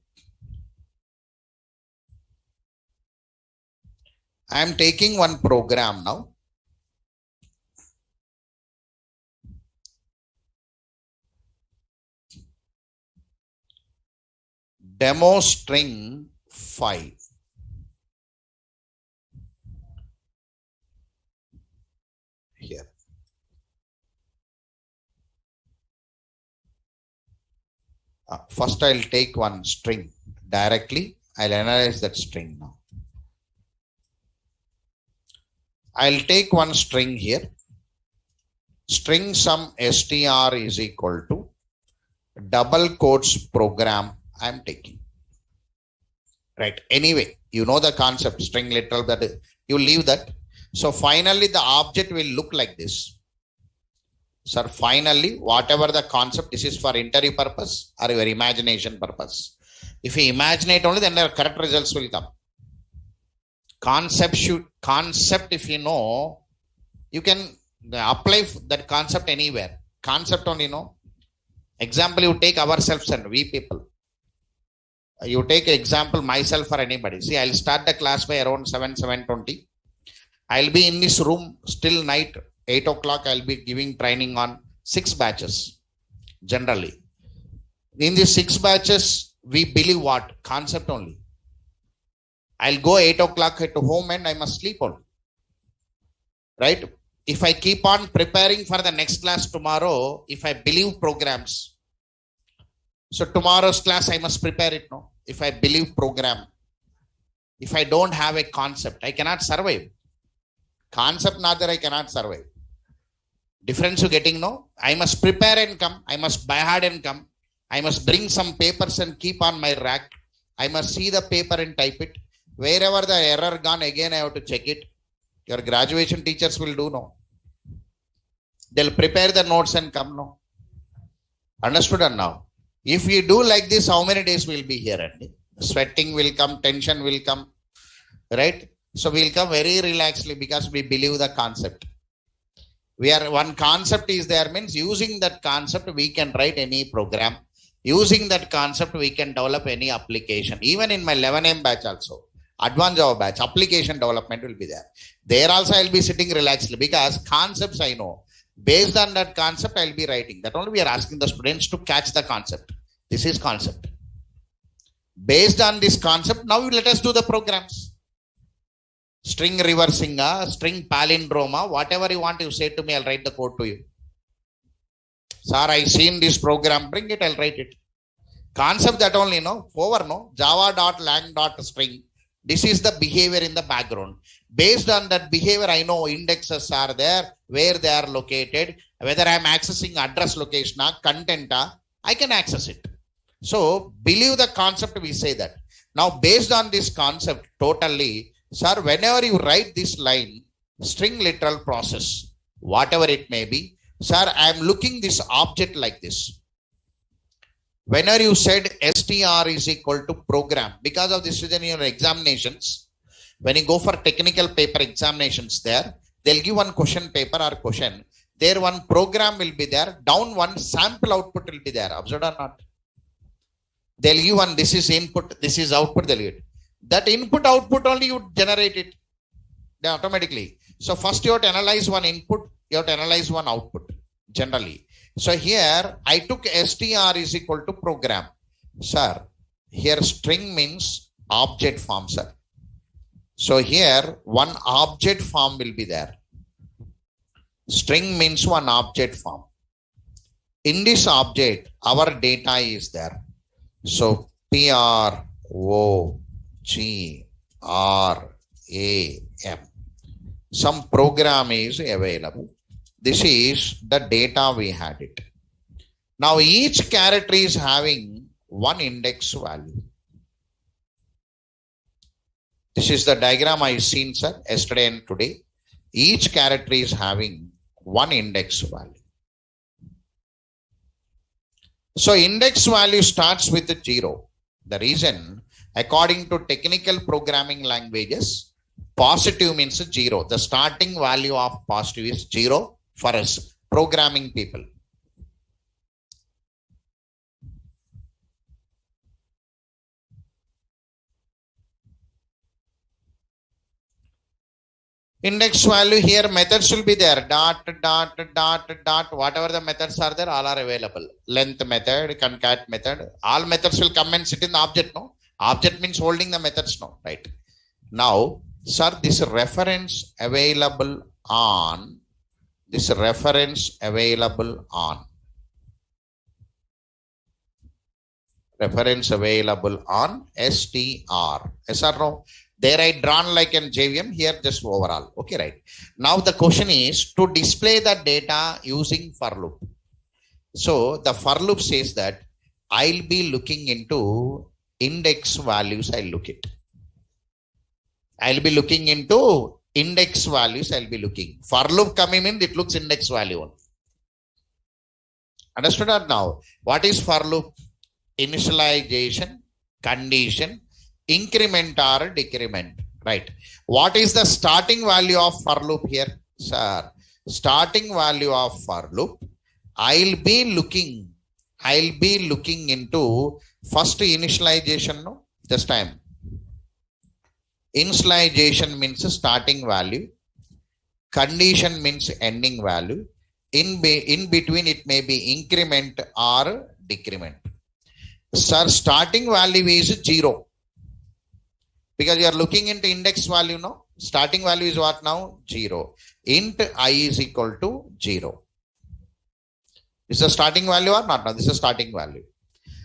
I am taking one program now. Demo string 5. Here. First I'll take one string directly. I'll analyze that string now. I'll take one string here. String sum str is equal to double quotes program I am taking. Right. Anyway, you know the concept, string literal, that you leave that. So finally the object will look like this. Sir, finally, whatever the concept, this is for interview purpose or your imagination purpose. If you imagine it only, then the correct results will come. Concept, if you know, you can apply that concept anywhere. Concept only, know. Example, you take ourselves and we people. You take example myself or anybody. See, I'll start the class by around 7:20. I'll be in this room still night, 8 o'clock. I'll be giving training on 6 batches. Generally, in these 6 batches, we believe what? Concept only. I'll go 8 o'clock at home and I must sleep on. Right? If I keep on preparing for the next class tomorrow, if I believe programs, so tomorrow's class I must prepare it. No, if I believe program, if I don't have a concept, I cannot survive. Concept not there, I cannot survive. Difference you getting? No, I must prepare and come. I must buy hard and come. I must bring some papers and keep on my rack. I must see the paper and type it. Wherever the error gone, again I have to check it. Your graduation teachers will do, no. They'll prepare the notes and come, no. Understood? And now, if we do like this, how many days we'll be here? And sweating will come, tension will come, right? So we'll come very relaxedly because we believe the concept. One concept is there, means using that concept, we can write any program. Using that concept, we can develop any application. Even in my 11M batch also, advanced Java batch, application development will be there. There also I'll be sitting relaxedly because concepts I know. Based on that concept, I'll be writing. That only we are asking the students to catch the concept. This is concept. Based on this concept, now let us do the programs. String reversing, string palindrome, whatever you want, you say to me, I'll write the code to you. Sir, I seen this program, bring it, I'll write it. Concept that only, no, over, no, java.lang.string. This is the behavior in the background. Based on that behavior, I know indexes are there, where they are located, whether I'm accessing address location, content, I can access it. So, believe the concept, we say that. Now, based on this concept, totally, sir, whenever you write this line, string literal process, whatever it may be, sir, I'm looking this object like this. Whenever you said str is equal to program, because of this reason in your examinations, when you go for technical paper examinations there, they'll give one question paper or question. There one program will be there, down one sample output will be there. Observed or not? They'll give one, this is input, this is output, they'll get. That input output only you generate it automatically. So first you have to analyze one input, you have to analyze one output generally. So here I took str is equal to program. Sir, here string means object form, sir. So here one object form will be there. String means one object form. In this object, our data is there. So PROGRAM. Some program is available. This is the data we had it. Now each character is having one index value. This is the diagram I seen, sir, yesterday and today. Each character is having one index value. So index value starts with 0. The reason, according to technical programming languages, positive means 0. The starting value of positive is 0 for us programming people. Index value here, methods will be there. Dot, whatever the methods are there, all are available. Length method, concat method, all methods will come and sit in the object, no? Object means holding the methods, no? Right. Now, sir, this reference available on str. Reference available on str. Yes or no? There I drawn like an JVM, here just overall. Okay, right. Now the question is to display the data using for loop. So the for loop says that I'll be looking into index values. I'll look it. I'll be looking into index values. I'll be looking. For loop coming in, it looks index value only. Understood or now? What is for loop? Initialization, condition, increment or decrement. Right. What is the starting value of for loop here? Sir, starting value of for loop, I'll be looking into first initialization. No, this time. Initialization means starting value. Condition means ending value. In between, it may be increment or decrement. Sir, starting value is 0. Because you are looking into index value now. Starting value is what now? 0. Int I is equal to 0. This is the starting value or not? Now, this is starting value.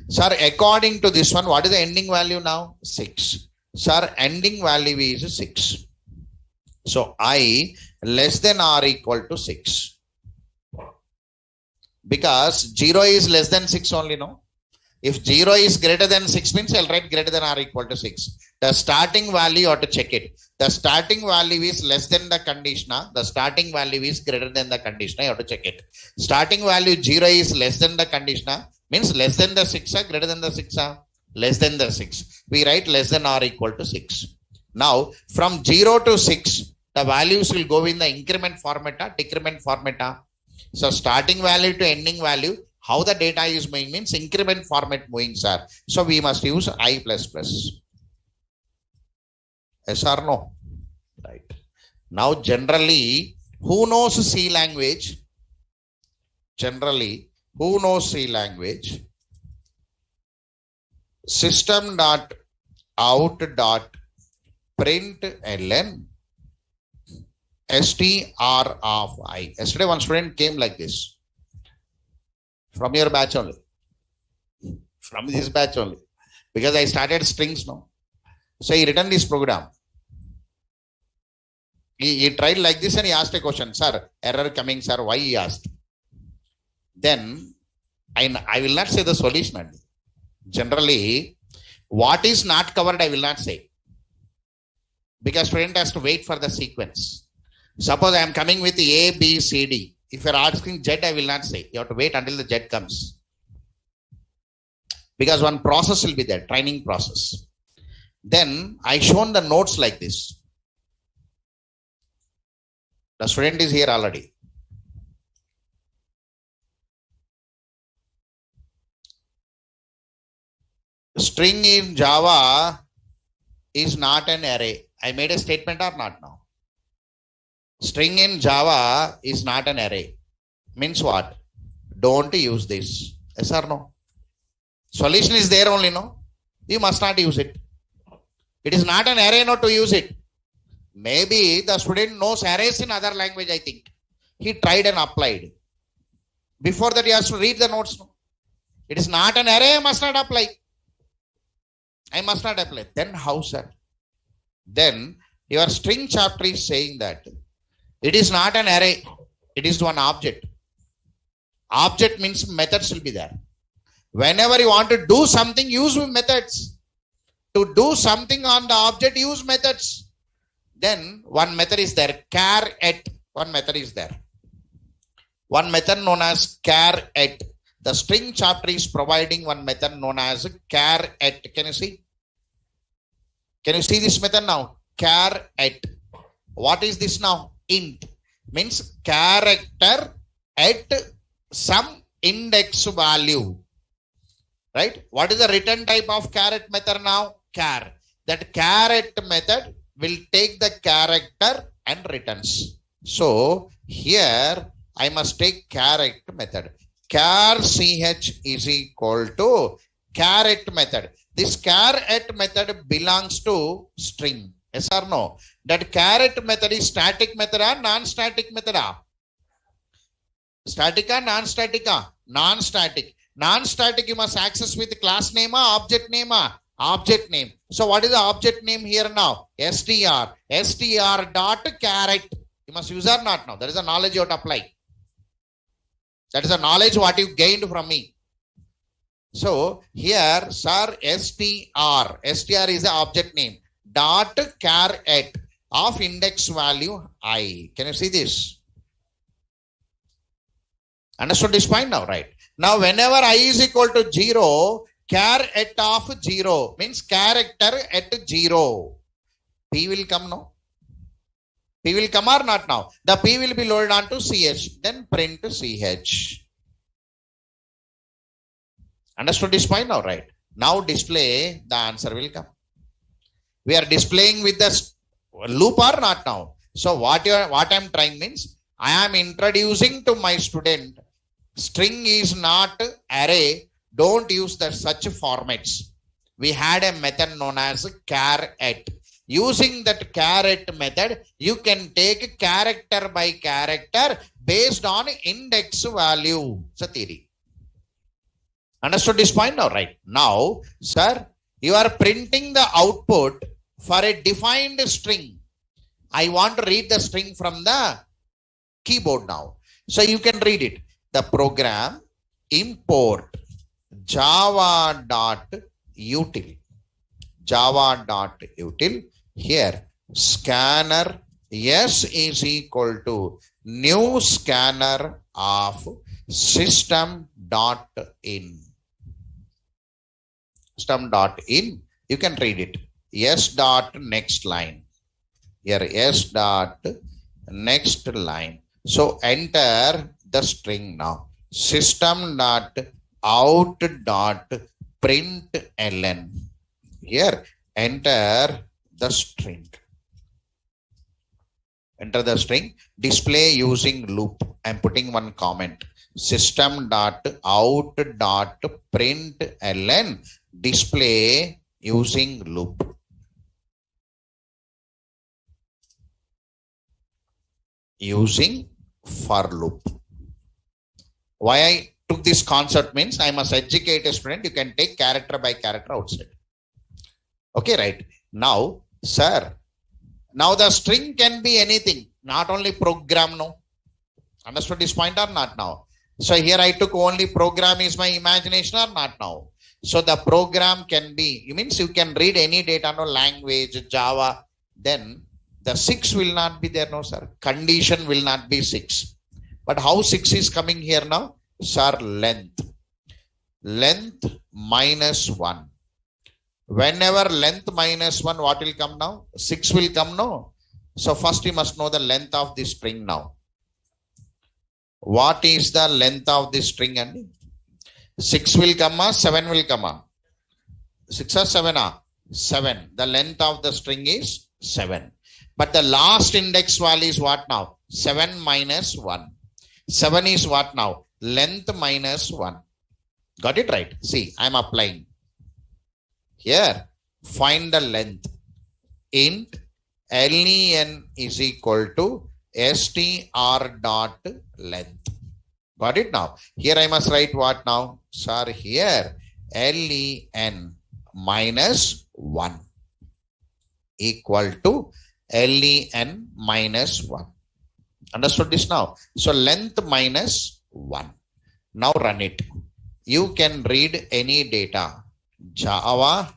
Sir, according to this one, what is the ending value now? 6. Sir, ending value is 6. So, I less than or equal to 6. Because 0 is less than 6 only, no? If 0 is greater than 6 means I'll write greater than or equal to 6. The starting value, you have to check it. The starting value is less than the conditioner. The starting value is greater than the conditioner. You have to check it. Starting value 0 is less than the conditioner. Means less than the 6 or greater than the 6 or less than the 6. We write less than or equal to 6. Now from 0 to 6, the values will go in the increment format or decrement format. So starting value to ending value, how the data is moving means increment format moving, sir. So we must use I++. Yes or no? Right. Now generally, who knows C language? Generally, who knows C language? System.out.println str of I. Yesterday one student came like this. From your batch only. From this batch only. Because I started strings now. So he written this program. He tried like this and he asked a question. Sir, error coming, sir. Why he asked? Then I will not say the solution. Generally, what is not covered, I will not say. Because student has to wait for the sequence. Suppose I am coming with A, B, C, D. If you are asking Z, I will not say. You have to wait until the Z comes. Because one process will be there, training process. Then I shown the notes like this. The student is here already. String in Java is not an array. I made a statement or not now? String in Java is not an array. Means what? Don't use this. Yes or no? Solution is there only, no? You must not use it. It is not an array not to use it. Maybe the student knows arrays in other language, I think. He tried and applied. Before that, he has to read the notes. No? It is not an array, I must not apply. I must not apply. Then how, sir? Then your string chapter is saying that it is not an array. It is one object. Object means methods will be there. Whenever you want to do something, use methods. To do something on the object, use methods. Then one method is there. Char at. One method is there. One method known as char at. The string chapter is providing one method known as char at. Can you see? Can you see this method now? Char at. What is this now? Int. Means character at some index value. Right? What is the return type of caret method now? Char. That caret method will take the character and returns. So here I must take caret method. Char ch is equal to caret method. This caret method belongs to string. Yes or no? That caret method is static method or non-static method? Static or non-static? Non-static. Non-static you must access with class name or object name? Object name. So what is the object name here now? str. str dot caret. You must use or not now? That is the knowledge you have to apply. That is the knowledge what you gained from me. So here, sir, str is the object name, dot char at of index value I. Can you see this? Understood this point now, right? Now, whenever I is equal to 0, char at of 0 means character at 0. P will come now. P will come or not now? The P will be loaded onto CH. Then print CH. Understood this point now, right? Now display, the answer will come. We are displaying with the loop or not now? So what I'm trying means, I am introducing to my student, string is not array. Don't use such formats. We had a method known as char at. Using that char at method, you can take character by character based on index value. It's a theory. Understood this point now, right? Now, sir, you are printing the output for a defined string. I want to read the string from the keyboard now. So you can read it. The program import java.util. Java.util. Here, scanner S is equal to new scanner of system.in. System.in, you can read it. S dot next line. Here, S dot next line. So enter the string now. System dot out dot println. Here, enter the string. Enter the string. Display using loop. I'm putting one comment. System dot out dot println. Display using loop. Using for loop. Why I took this concept means I must educate a student. You can take character by character outside. Okay, right. Now, sir, now the string can be anything, not only program. No. Understood this point or not now? So here I took only program is my imagination or not now? So the program can be, it means you can read any data, no, language, Java, then the 6 will not be there, no, sir. Condition will not be 6. But how 6 is coming here now? Sir, length. Length minus 1. Whenever length minus 1, what will come now? 6 will come, no? So first you must know the length of this string now. What is the length of this string? And 6 will come, 7 will come. 6 or 7? 7. The length of the string is 7. But the last index value is what now? 7 minus 1. 7 is what now? Length minus 1. Got it right? See, I am applying. Here, find the length. Int len is equal to str dot length. Got it now? Here I must write what now? Sir, here len minus 1 equal to len minus 1. Understood this now? So length minus 1. Now run it. You can read any data. Java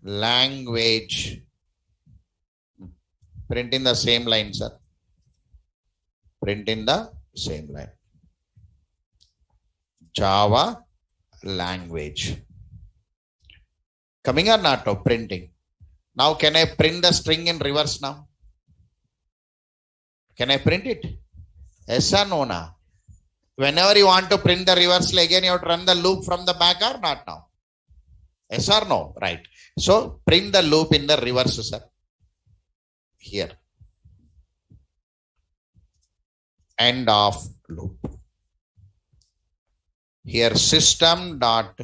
language. Print in the same line, sir. Print in the same line. Java language. Coming or not? Oh, printing. Now can I print the string in reverse now? Can I print it? Yes or no now? Whenever you want to print the reversal again, you have to run the loop from the back or not now? Yes or no? Right. So print the loop in the reverse, sir. Here. End of loop. Here system dot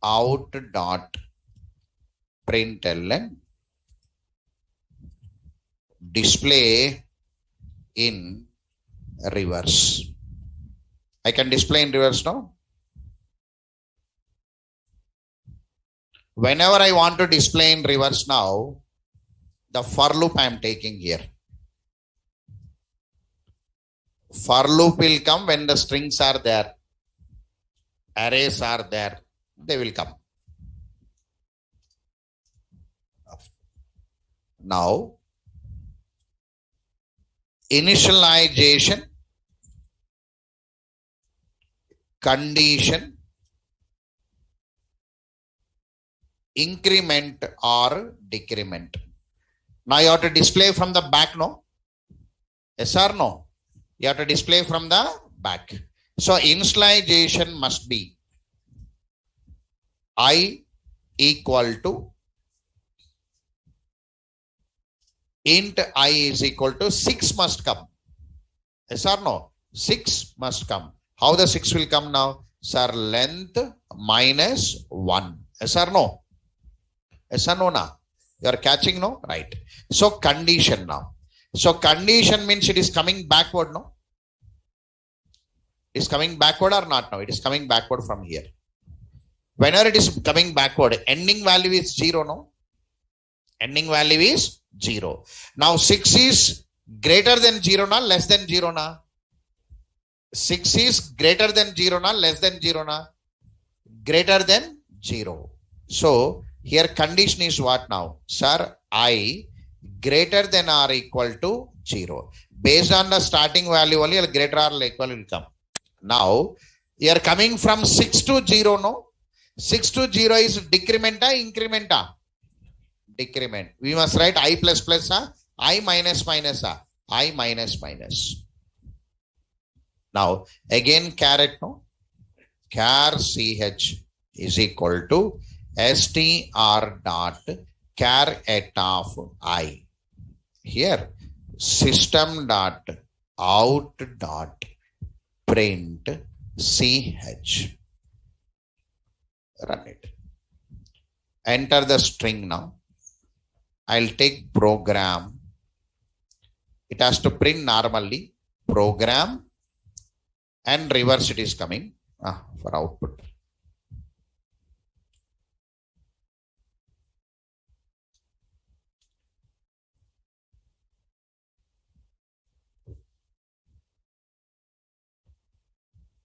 out dot println display in reverse. I can display in reverse now. Whenever I want to display in reverse now, the for loop I am taking here. For loop will come when the strings are there, arrays are there. they will come. Now, initialization, condition, increment or decrement. Now you have to display from the back, no? Yes or no? You have to display from the back. So initialization must be I equal to int I is equal to 6 must come. Yes or no? 6 must come. How the 6 will come now? Sir, length minus 1. Yes or no? Yes or no now? You are catching, no? Right. So condition now. So condition means it is coming backward, no? It is coming backward or not now? It is coming backward from here. Whenever it is coming backward, ending value is 0, no? Ending value is 0. Now 6 is greater than 0 na, less than 0 na? 6 is greater than 0 na, less than 0 na? Greater than 0. So here condition is what now? Sir, I greater than or equal to 0. Based on the starting value only, greater or equal will come. Now, you are coming from 6 to 0, no? 6 to 0 is decrement or increment? Decrement. We must write I plus plus, I minus minus, I minus minus. Now, again caret, no? Char ch is equal to str dot char at of I. Here, system dot out dot print ch. Run it. Enter the string now. I'll take program. It has to print normally. Program and reverse it is coming for output.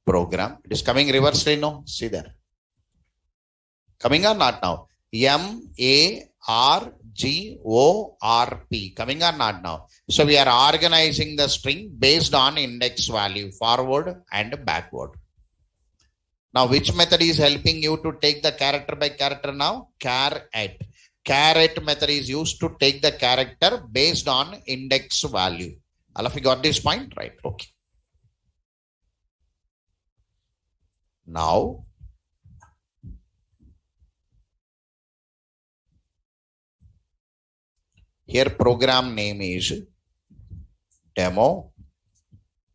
Program. It is coming reversely, no? See there. Coming or not now? MARGORP. Coming or not now? So we are organizing the string based on index value, forward and backward. Now which method is helping you to take the character by character now? Char at. Char at method is used to take the character based on index value. All of you got this point? Right. Okay. Now, here program name is demo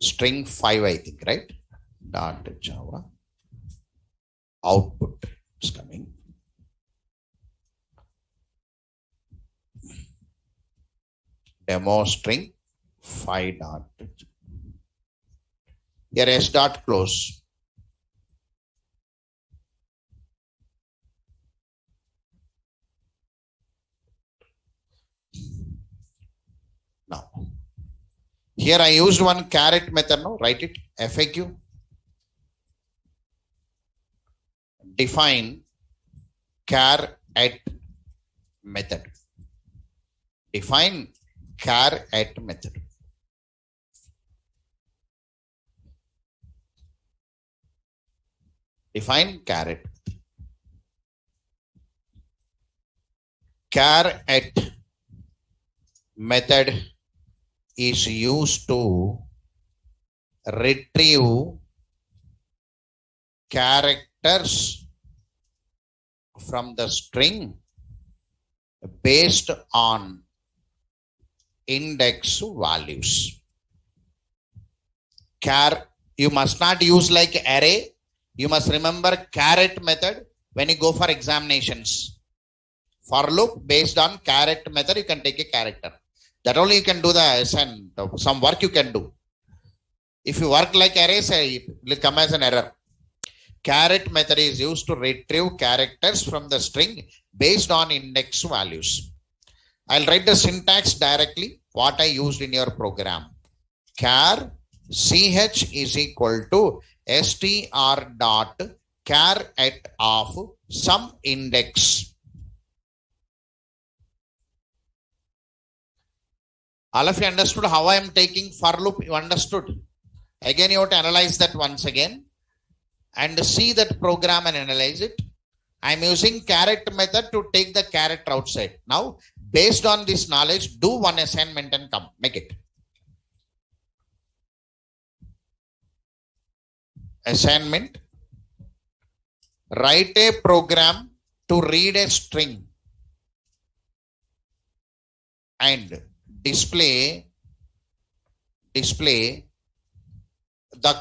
string 5, I think, right? Dot Java output is coming. Demo string 5 dot. Here s dot close. Now, here I used one caret method, no? Write it, FAQ. Define char at method. Define char at method. Define caret. Char at method is used to retrieve characters from the string based on index values. Char, you must not use like array. You must remember caret method when you go for examinations. For loop based on caret method, you can take a character. That only you can do the SN, some work you can do. If you work like arrays, it will come as an error. Caret method is used to retrieve characters from the string based on index values. I'll write the syntax directly, what I used in your program. Char ch is equal to str dot char at of some index. All of you understood how I am taking for loop? You understood? Again, you have to analyze that once again and see that program and analyze it. I am using caret method to take the character outside. Now, based on this knowledge, do one assignment and come. Make it. Assignment. Write a program to read a string and display the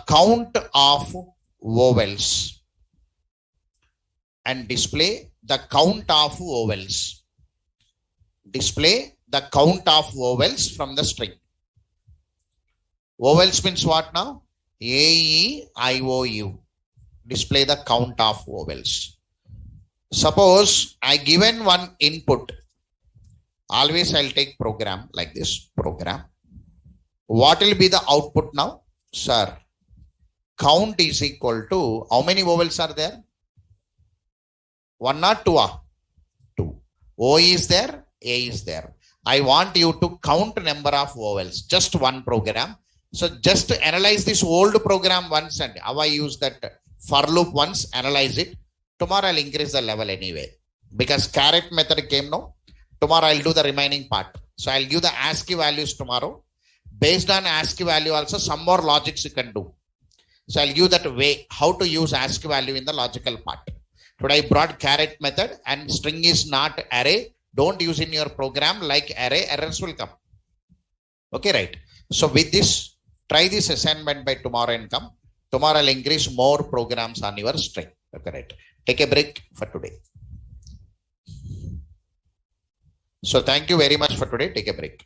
count of vowels and display the count of vowels. Display the count of vowels from the string. Vowels means what now? A, E, I, O, U. Display the count of vowels. Suppose I given one input. Always I'll take program like this. Program. What will be the output now? Sir, count is equal to, how many vowels are there? 1 or 2? 2. O is there, A is there. I want you to count number of vowels. Just one program. So just analyze this old program once and how I use that for loop once, analyze it. Tomorrow I'll increase the level anyway. Because caret method came now. Tomorrow I'll do the remaining part. So I'll give the ASCII values tomorrow. Based on ASCII value also some more logics you can do. So I'll give that way how to use ASCII value in the logical part. Today I brought caret method and string is not array. Don't use in your program like array. Errors will come. Okay, right. So with this, try this assignment by tomorrow and come. Tomorrow I'll increase more programs on your string. Okay, right. Take a break for today. So thank you very much for today. Take a break.